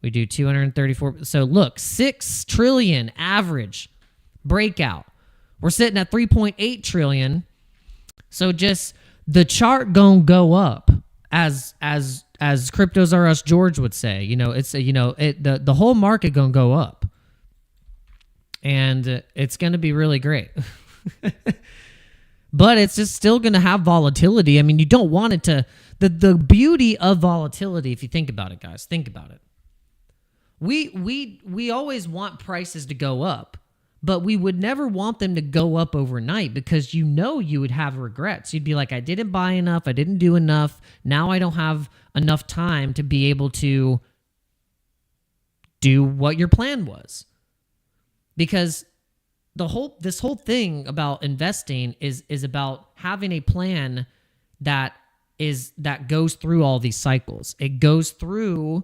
We do 234. So look, 6 trillion average breakout. We're sitting at 3.8 trillion. So just the chart gonna go up, as Cryptos R Us George would say. The whole market gonna go up, and it's gonna be really great. But it's just still gonna have volatility. I mean, you don't want it to. The beauty of volatility, if you think about it, guys, think about it. We always want prices to go up, But we would never want them to go up overnight because you would have regrets. You'd be like, I didn't buy enough. I didn't do enough. Now I don't have enough time to be able to do what your plan was. Because this whole thing about investing is about having a plan that goes through all these cycles. It goes through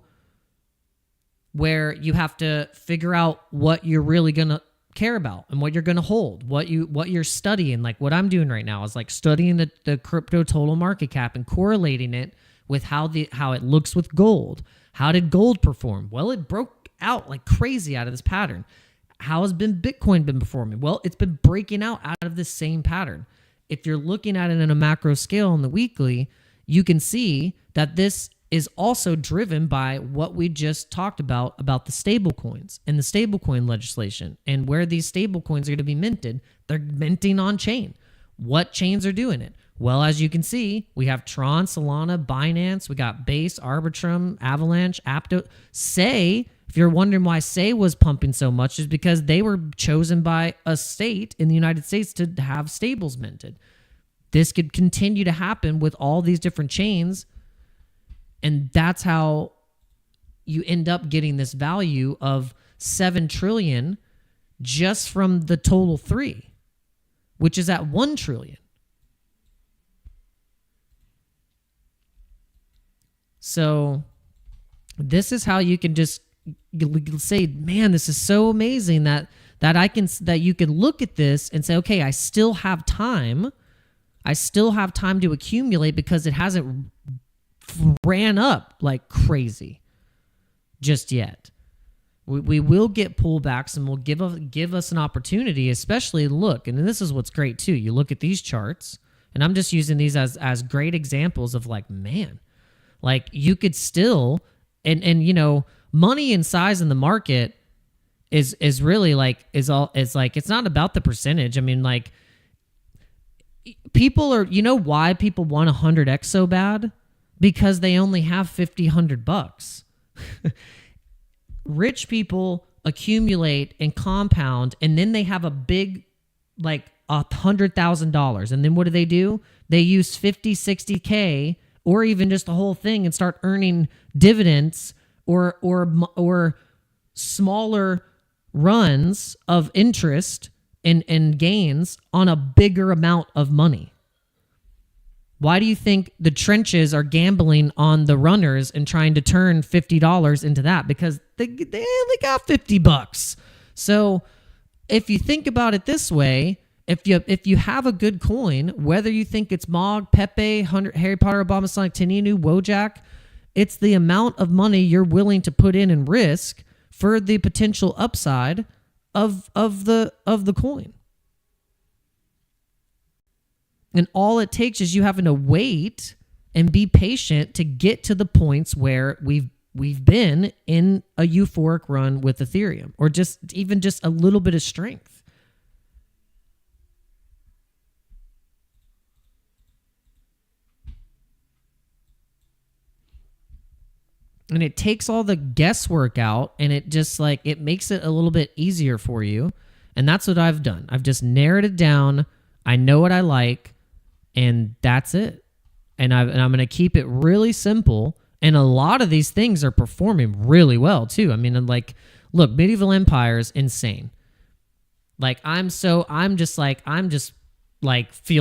where you have to figure out what you're really going to care about and what you're going to hold, what you're studying. Like what I'm doing right now is like studying the crypto total market cap and correlating it with how it looks with gold. How did gold perform? Well, it broke out like crazy out of this pattern. How has Bitcoin been performing? Well, it's been breaking out of this same pattern. If you're looking at it in a macro scale on the weekly, you can see that this is also driven by what we just talked about the stable coins and the stablecoin legislation and where these stable coins are going to be minted. They're minting on chain. What chains are doing it? Well, as you can see, we have Tron, Solana, Binance. We got Base, Arbitrum, Avalanche, Apto. Say, if you're wondering why Say was pumping so much, is because they were chosen by a state in the United States to have stables minted. This could continue to happen with all these different chains. And that's how you end up getting this value of 7 trillion just from the total 3, which is at 1 trillion. So this is how you can just say, man, this is so amazing that you can look at this and say, okay, I still have time. I still have time to accumulate because it hasn't ran up like crazy just yet. We will get pullbacks and will give us an opportunity, especially look, and this is what's great too. You look at these charts, and I'm just using these as great examples of like, man, like you could still, and you know, money and size in the market is really like, it's not about the percentage. I mean, like people are, you know why people want 100x so bad? Because they only have $100. Rich people accumulate and compound, and then they have a big, like $100,000. And then what do? They use 50, 60K, or even just the whole thing, and start earning dividends or smaller runs of interest and gains on a bigger amount of money. Why do you think the trenches are gambling on the runners and trying to turn $50 into that? Because they only got $50. So if you think about it this way, if you have a good coin, whether you think it's Mog, Pepe, Harry Potter, Obama, Sonic, Teninu, Wojak, it's the amount of money you're willing to put in and risk for the potential upside of the coin. And all it takes is you having to wait and be patient to get to the points where we've been in a euphoric run with Ethereum, or just a little bit of strength. And it takes all the guesswork out, and it just like, it makes it a little bit easier for you. And that's what I've done. I've just narrowed it down. I know what I like. And that's it. And I'm going to keep it really simple. And a lot of these things are performing really well too. I mean, like, look, Medieval Empire is insane. Like, I'm just feel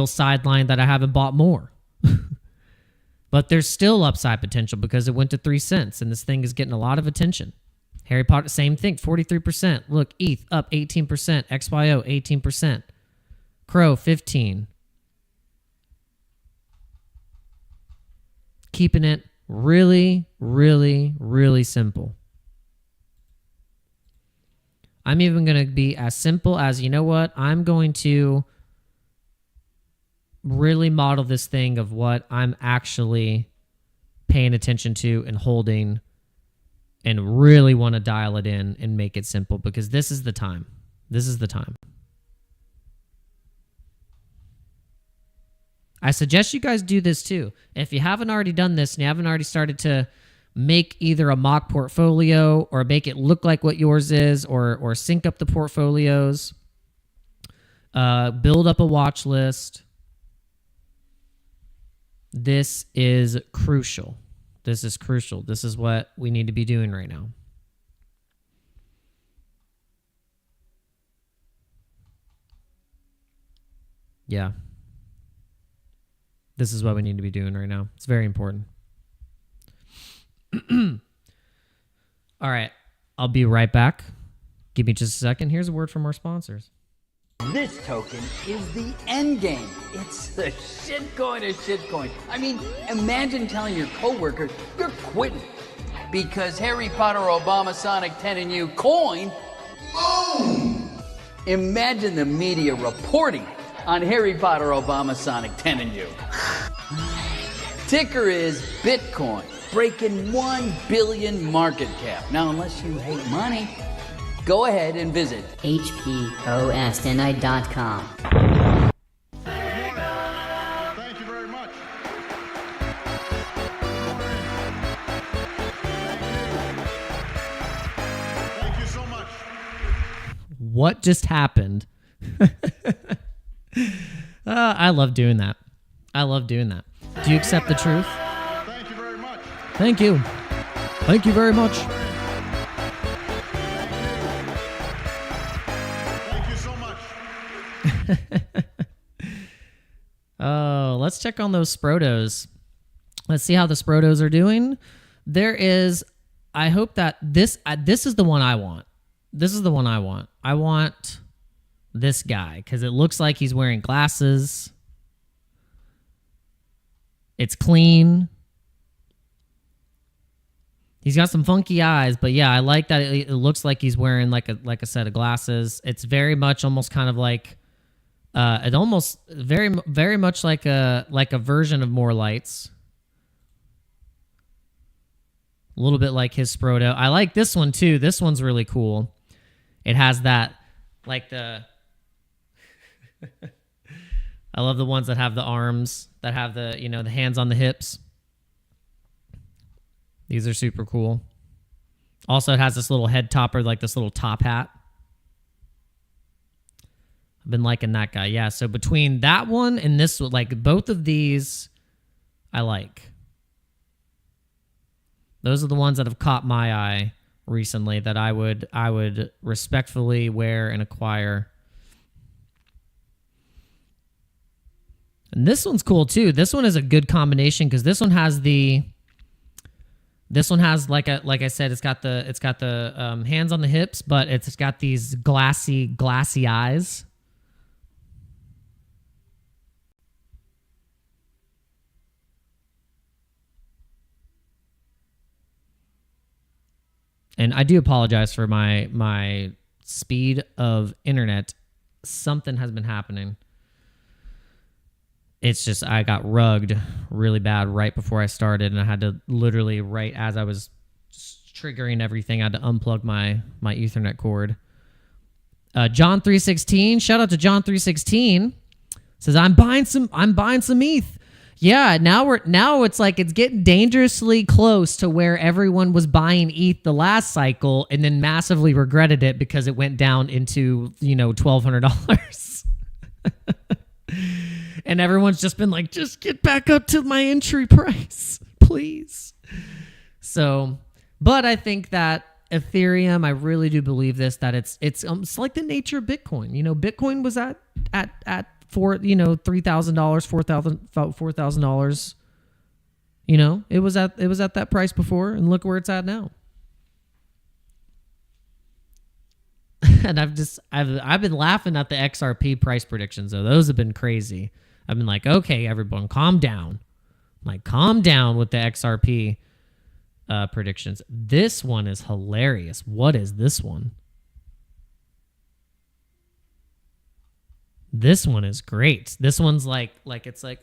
sidelined that I haven't bought more. But there's still upside potential because it went to 3 cents, and this thing is getting a lot of attention. Harry Potter, same thing, 43%. Look, ETH up 18%, XYO 18%, Crow 15%. Keeping it really, really, really simple. I'm even going to be as simple as, you know what? I'm going to really model this thing of what I'm actually paying attention to and holding, and really want to dial it in and make it simple, because this is the time. This is the time. I suggest you guys do this too. If you haven't already done this and you haven't already started to make either a mock portfolio or make it look like what yours is, or sync up the portfolios, Build up a watch list. This is crucial. This is crucial. This is what we need to be doing right now. Yeah. This is what we need to be doing right now. It's very important. All right. I'll be right back. Give me just a second. Here's a word from our sponsors. This token is the end game. It's the shitcoin of shitcoin. I mean, imagine telling your coworkers you're quitting because Harry Potter Obama Sonic 10 and you coin. Boom! Imagine the media reporting on Harry Potter Obama Sonic 10 and you. Ticker is Bitcoin, breaking 1 billion market cap. Now, unless you hate money, go ahead and visit HPOSNI.com. Thank you very much. Thank you so much. What just happened? I love doing that. I love doing that. Do you accept the truth? Thank you very much. Thank you. Thank you very much. Thank you so much. Oh, let's check on those Sprotos. Let's see how the Sprotos are doing. There is, I hope that this is the one I want. This is the one I want. I want this guy because it looks like he's wearing glasses. It's clean. He's got some funky eyes, but yeah, I like that it looks like he's wearing like a set of glasses. It's very much almost kind of like it almost very much like a version of More Lights. A little bit like his Sproto. I like this one too. This one's really cool. It has that like the I love the ones that have the arms, that have the, you know, the hands on the hips. These are super cool. Also, it has this little head topper, like this little top hat. I've been liking that guy. Yeah, so between that one and this, like both of these, I like. Those are the ones that have caught my eye recently that I would respectfully wear and acquire. And this one's cool too. This one is a good combination because this one has like I said, it's got the hands on the hips, but it's got these glassy eyes. And I do apologize for my speed of internet. Something has been happening. It's just I got rugged really bad right before I started, and I had to literally, right as I was triggering everything, I had to unplug my Ethernet cord. John316, shout out to John316, says I'm buying some ETH. Yeah, now it's like it's getting dangerously close to where everyone was buying ETH the last cycle and then massively regretted it because it went down into, $1,200. And everyone's just been like, just get back up to my entry price, please. So, but I think that Ethereum, I really do believe this, that it's like the nature of Bitcoin. Bitcoin was at for $3,000, $4,000. It was at that price before, and look where it's at now. And I've been laughing at the XRP price predictions though. Those have been crazy. I've been like, okay, everyone, calm down. Calm down with the XRP predictions. This one is hilarious. What is this one? This one is great. This one's like it's like,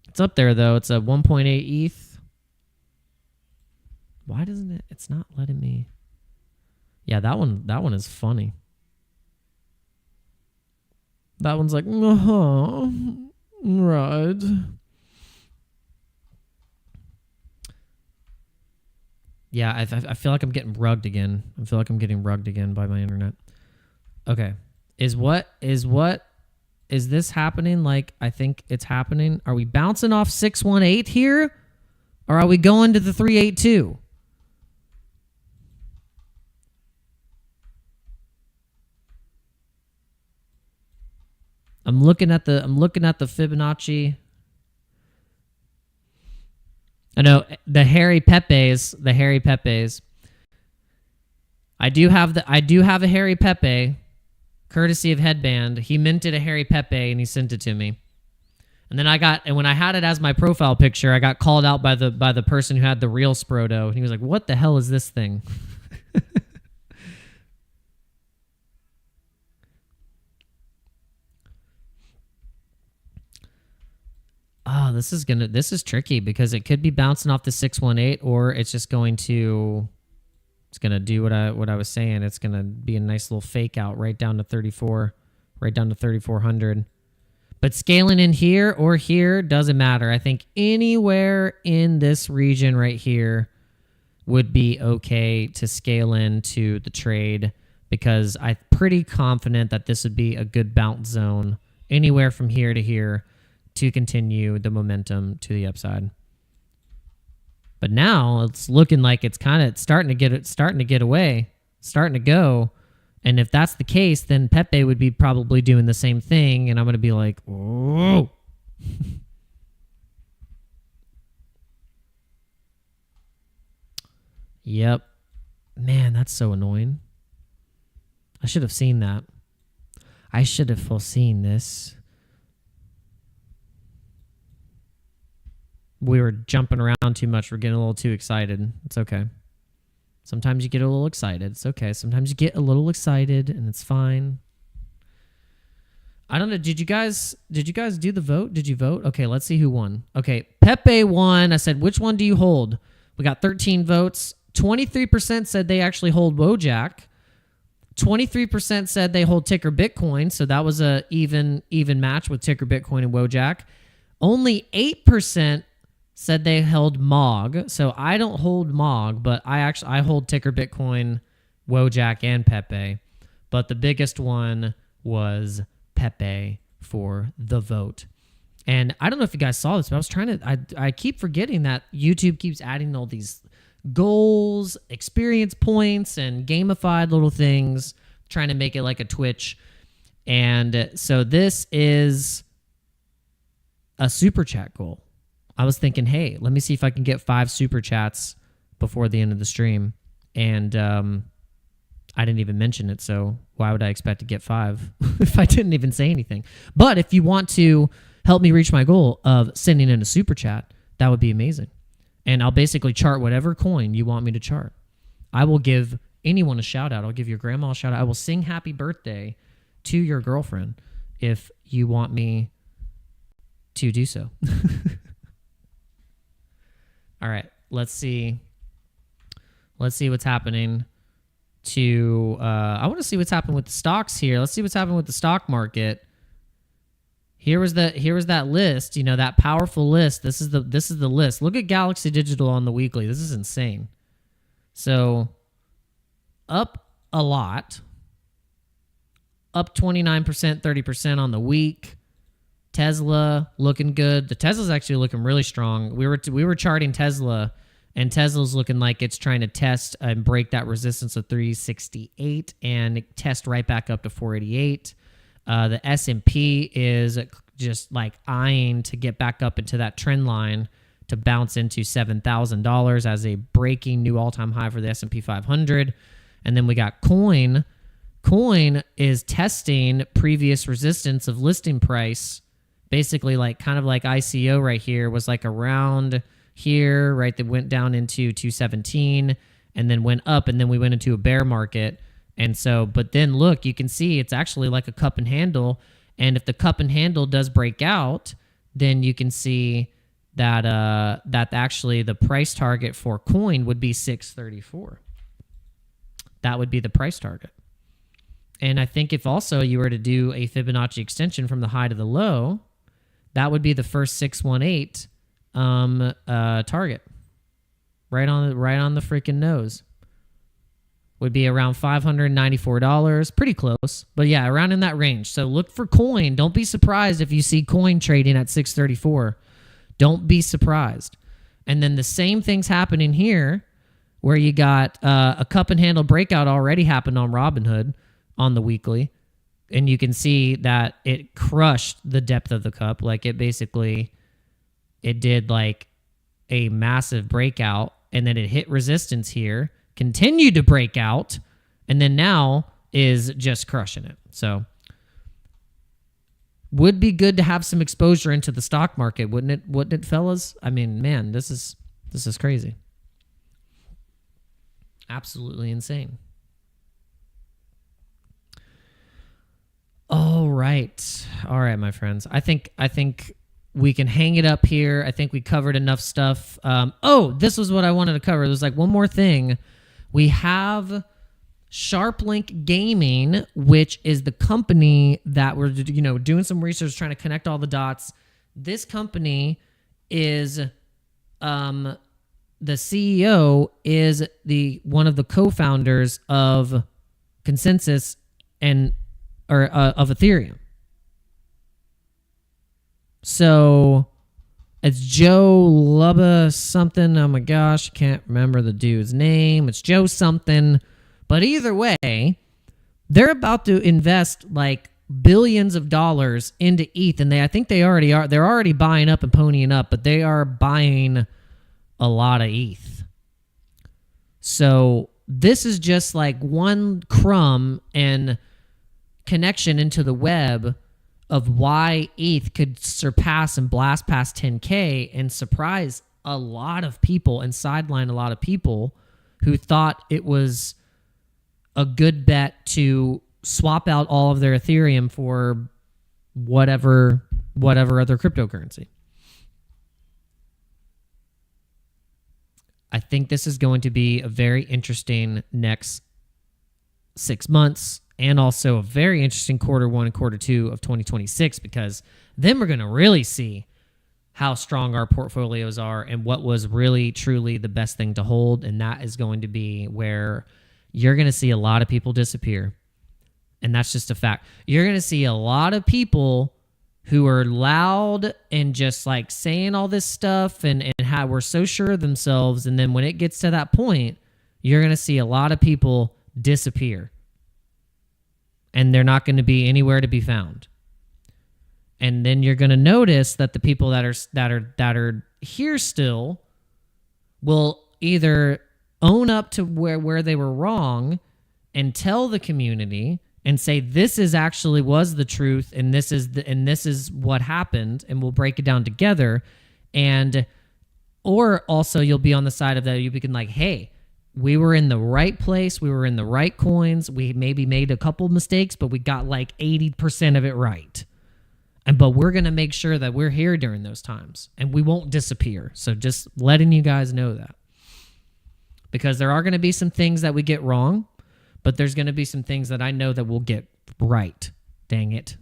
It's up there though. It's a 1.8 ETH. Why doesn't it? It's not letting me. Yeah, that one is funny. That one's like, right. Yeah, I feel like I'm getting rugged again. I feel like I'm getting rugged again by my internet. Okay. Is this happening like I think it's happening? Are we bouncing off 618 here? Or are we going to the 382? I'm looking at the Fibonacci. I know the hairy Pepes. I do have a hairy Pepe, courtesy of Headband. He minted a hairy Pepe and he sent it to me. And then when I had it as my profile picture, I got called out by the person who had the real Sproto. And he was like, "What the hell is this thing?" Oh, this is tricky because it could be bouncing off the 618, or it's just going to do what I was saying. It's gonna be a nice little fake out right down to 34, right down to 3,400. But scaling in here or here doesn't matter. I think anywhere in this region right here would be okay to scale into the trade, because I'm pretty confident that this would be a good bounce zone anywhere from here to here to continue the momentum to the upside. But now it's looking like it's kind of starting to get away, starting to go. And if that's the case, then Pepe would be probably doing the same thing, and I'm going to be like, "Whoa." Yep. Man, that's so annoying. I should have seen that. I should have foreseen this. We were jumping around too much. We're getting a little too excited. It's okay. Sometimes you get a little excited. It's okay. Sometimes you get a little excited, and it's fine. I don't know. Did you guys do the vote? Did you vote? Okay, let's see who won. Okay, Pepe won. I said, which one do you hold? We got 13 votes. 23% said they actually hold Wojak. 23% said they hold Ticker Bitcoin, so that was a even match with Ticker Bitcoin and Wojak. Only 8% said they held MOG. So I don't hold MOG, but I hold Ticker Bitcoin, Wojak, and Pepe. But the biggest one was Pepe for the vote. And I don't know if you guys saw this, but I was trying to, I keep forgetting that YouTube keeps adding all these goals, experience points, and gamified little things, trying to make it like a Twitch. And so this is a super chat goal. I was thinking, hey, let me see if I can get 5 super chats before the end of the stream. And I didn't even mention it, so why would I expect to get 5 if I didn't even say anything? But if you want to help me reach my goal of sending in a super chat, that would be amazing. And I'll basically chart whatever coin you want me to chart. I will give anyone a shout out. I'll give your grandma a shout out. I will sing happy birthday to your girlfriend if you want me to do so. All right, let's see what's happening to I want to see what's happening with the stocks here. Let's see what's happening with the stock market. Here was that list, that powerful list. This is the list. Look at Galaxy Digital on the weekly. This is insane. So up a lot. Up 29%, 30% on the week. Tesla looking good. The Tesla's actually looking really strong. We were charting Tesla, and Tesla's looking like it's trying to test and break that resistance of 368 and test right back up to 488. The S&P is just like eyeing to get back up into that trend line to bounce into $7,000 as a breaking new all-time high for the S&P 500. And then we got Coin. Coin is testing previous resistance of listing price. Basically, kind of like ICO right here was like around here, right? That went down into 217 and then went up, and then we went into a bear market. And so, but then look, you can see it's actually like a cup and handle. And if the cup and handle does break out, then you can see that that actually the price target for Coin would be 634. That would be the price target. And I think if also you were to do a Fibonacci extension from the high to the low, that would be the first 618 target. Right on the freaking nose. Would be around $594. Pretty close. But yeah, around in that range. So look for coin. Don't be surprised if you see coin trading at 634. Don't be surprised. And then the same thing's happening here where you got a cup and handle breakout already happened on Robinhood on the weekly. And you can see that it crushed the depth of the cup. Like it did like a massive breakout and then it hit resistance here. Continued to break out, and then now is just crushing it. So would be good to have some exposure into the stock market, wouldn't it? Wouldn't it, fellas? I mean, man, this is crazy. Absolutely insane. All right, my friends. I think we can hang it up here. I think we covered enough stuff. This was what I wanted to cover. There's like one more thing. We have SharpLink Gaming, which is the company that we're doing some research, trying to connect all the dots. This company is the CEO is one of the co-founders of Consensus of Ethereum. So it's Joe Lubba something. Oh my gosh, I can't remember the dude's name. It's Joe something. But either way, they're about to invest like billions of dollars into ETH, and I think they already are. They're already buying up and ponying up, but they are buying a lot of ETH. So this is just like one crumb and connection into the web of why ETH could surpass and blast past 10K and surprise a lot of people and sideline a lot of people who thought it was a good bet to swap out all of their Ethereum for whatever other cryptocurrency. I think this is going to be a very interesting next 6 months. And also a very interesting quarter 1 and quarter 2 of 2026, because then we're going to really see how strong our portfolios are and what was really, truly the best thing to hold. And that is going to be where you're going to see a lot of people disappear. And that's just a fact. You're going to see a lot of people who are loud and just like saying all this stuff and how we're so sure of themselves. And then when it gets to that point, you're going to see a lot of people disappear. And they're not going to be anywhere to be found. And then you're going to notice that the people that are here still will either own up to where they were wrong and tell the community and say this was the truth and this is what happened, and we'll break it down together. Or also you'll be on the side of that you can like, hey, we were in the right place. We were in the right coins. We maybe made a couple mistakes, but we got like 80% of it right. But we're going to make sure that we're here during those times and we won't disappear. So just letting you guys know that. Because there are going to be some things that we get wrong, but there's going to be some things that I know that we'll get right. Dang it.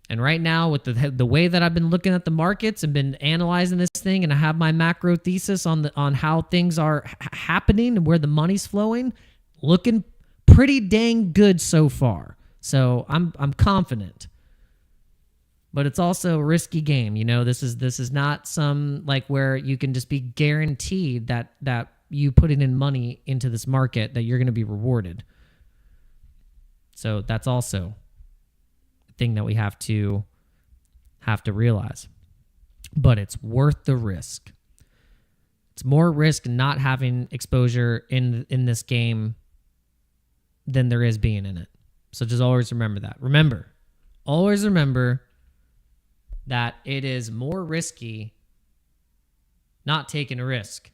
And right now, with the way that I've been looking at the markets and been analyzing this thing, and I have my macro thesis on how things are happening and where the money's flowing, looking pretty dang good so far. So I'm confident. But it's also a risky game. This is not some like where you can just be guaranteed that you putting in money into this market that you're going to be rewarded. So that's also thing that we have to realize. But it's worth the risk. It's more risk not having exposure in this game than there is being in it. So just always remember that. Always remember that it is more risky not taking a risk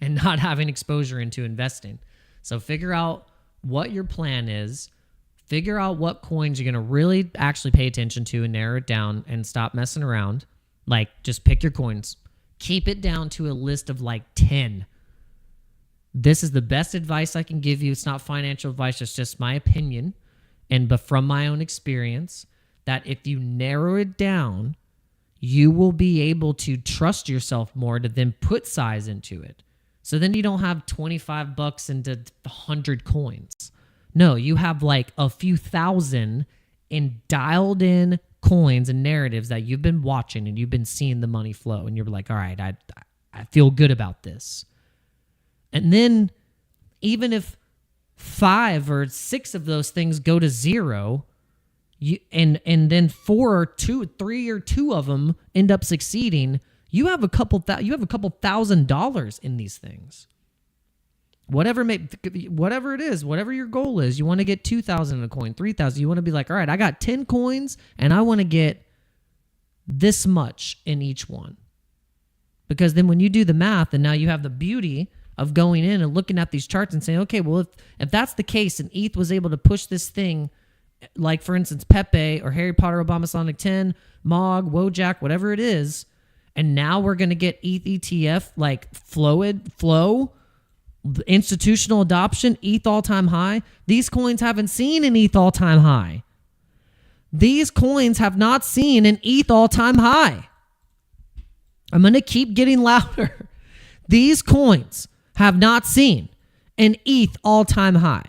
and not having exposure into investing. So figure out what your plan is. Figure out what coins you're going to really actually pay attention to and narrow it down and stop messing around. Like, just pick your coins. Keep it down to a list of like 10. This is the best advice I can give you. It's not financial advice. It's just my opinion. But from my own experience, that if you narrow it down, you will be able to trust yourself more to then put size into it. So then you don't have 25 bucks into 100 coins. No, you have like a few thousand in dialed in coins and narratives that you've been watching and you've been seeing the money flow. And you're like, all right, I feel good about this. And then even if 5 or 6 of those things go to zero, and then 4 or 2, 3 or 2 of them end up succeeding, you have a couple $1,000 in these things. Whatever it is, whatever your goal is, you want to get 2,000 in a coin, 3,000. You want to be like, all right, I got 10 coins and I want to get this much in each one. Because then when you do the math, and now you have the beauty of going in and looking at these charts and saying, okay, well, if that's the case and ETH was able to push this thing, like for instance, Pepe or Harry Potter Obama Sonic 10, Mog, Wojak, whatever it is, and now we're going to get ETH ETF like flow, institutional adoption, ETH all-time high. These coins haven't seen an ETH all-time high. These coins have not seen an ETH all-time high. I'm going to keep getting louder. These coins have not seen an ETH all-time high.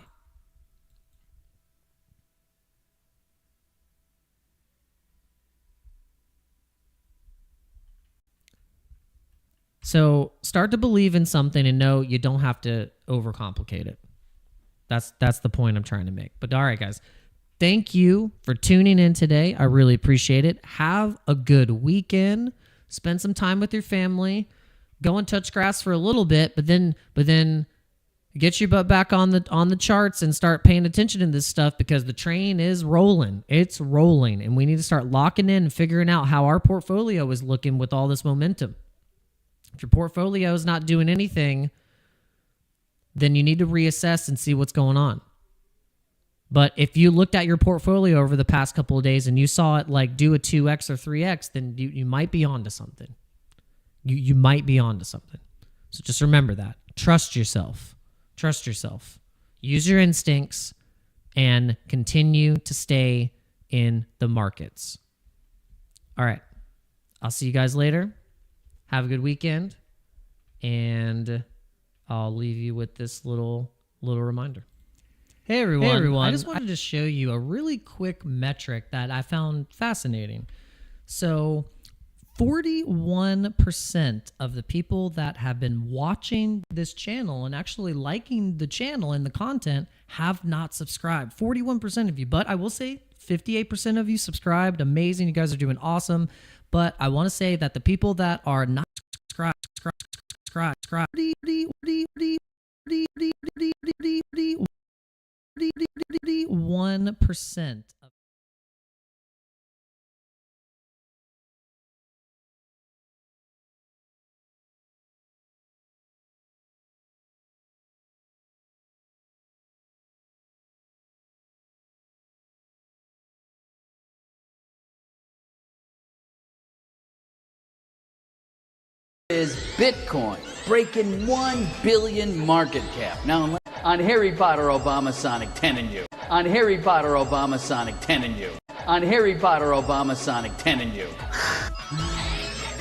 So start to believe in something and know you don't have to overcomplicate it. That's the point I'm trying to make. But all right, guys, thank you for tuning in today. I really appreciate it. Have a good weekend. Spend some time with your family. Go and touch grass for a little bit, but then get your butt back on the charts and start paying attention to this stuff, because the train is rolling. It's rolling, and we need to start locking in and figuring out how our portfolio is looking with all this momentum. If your portfolio is not doing anything, then you need to reassess and see what's going on. But if you looked at your portfolio over the past couple of days and you saw it like do a 2x or 3x, then you might be onto something. You might be onto something. So just remember that. Trust yourself. Trust yourself. Use your instincts and continue to stay in the markets. All right. I'll see you guys later. Have a good weekend, and I'll leave you with this little reminder. Hey everyone. I just wanted to show you a really quick metric that I found fascinating. So 41% of the people that have been watching this channel and actually liking the channel and the content have not subscribed. 41% of you, but I will say 58% of you subscribed. Amazing. You guys are doing awesome. But I want to say that the people that are not subscribed, 1% of is Bitcoin breaking 1 billion market cap. Now, on Harry Potter Obama Sonic 10 and you. On Harry Potter Obama Sonic 10 and you. On Harry Potter Obama Sonic 10 and you.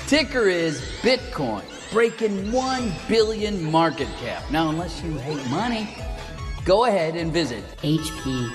Ticker is Bitcoin breaking 1 billion market cap. Now, unless you hate money, go ahead and visit HPOSNI.com.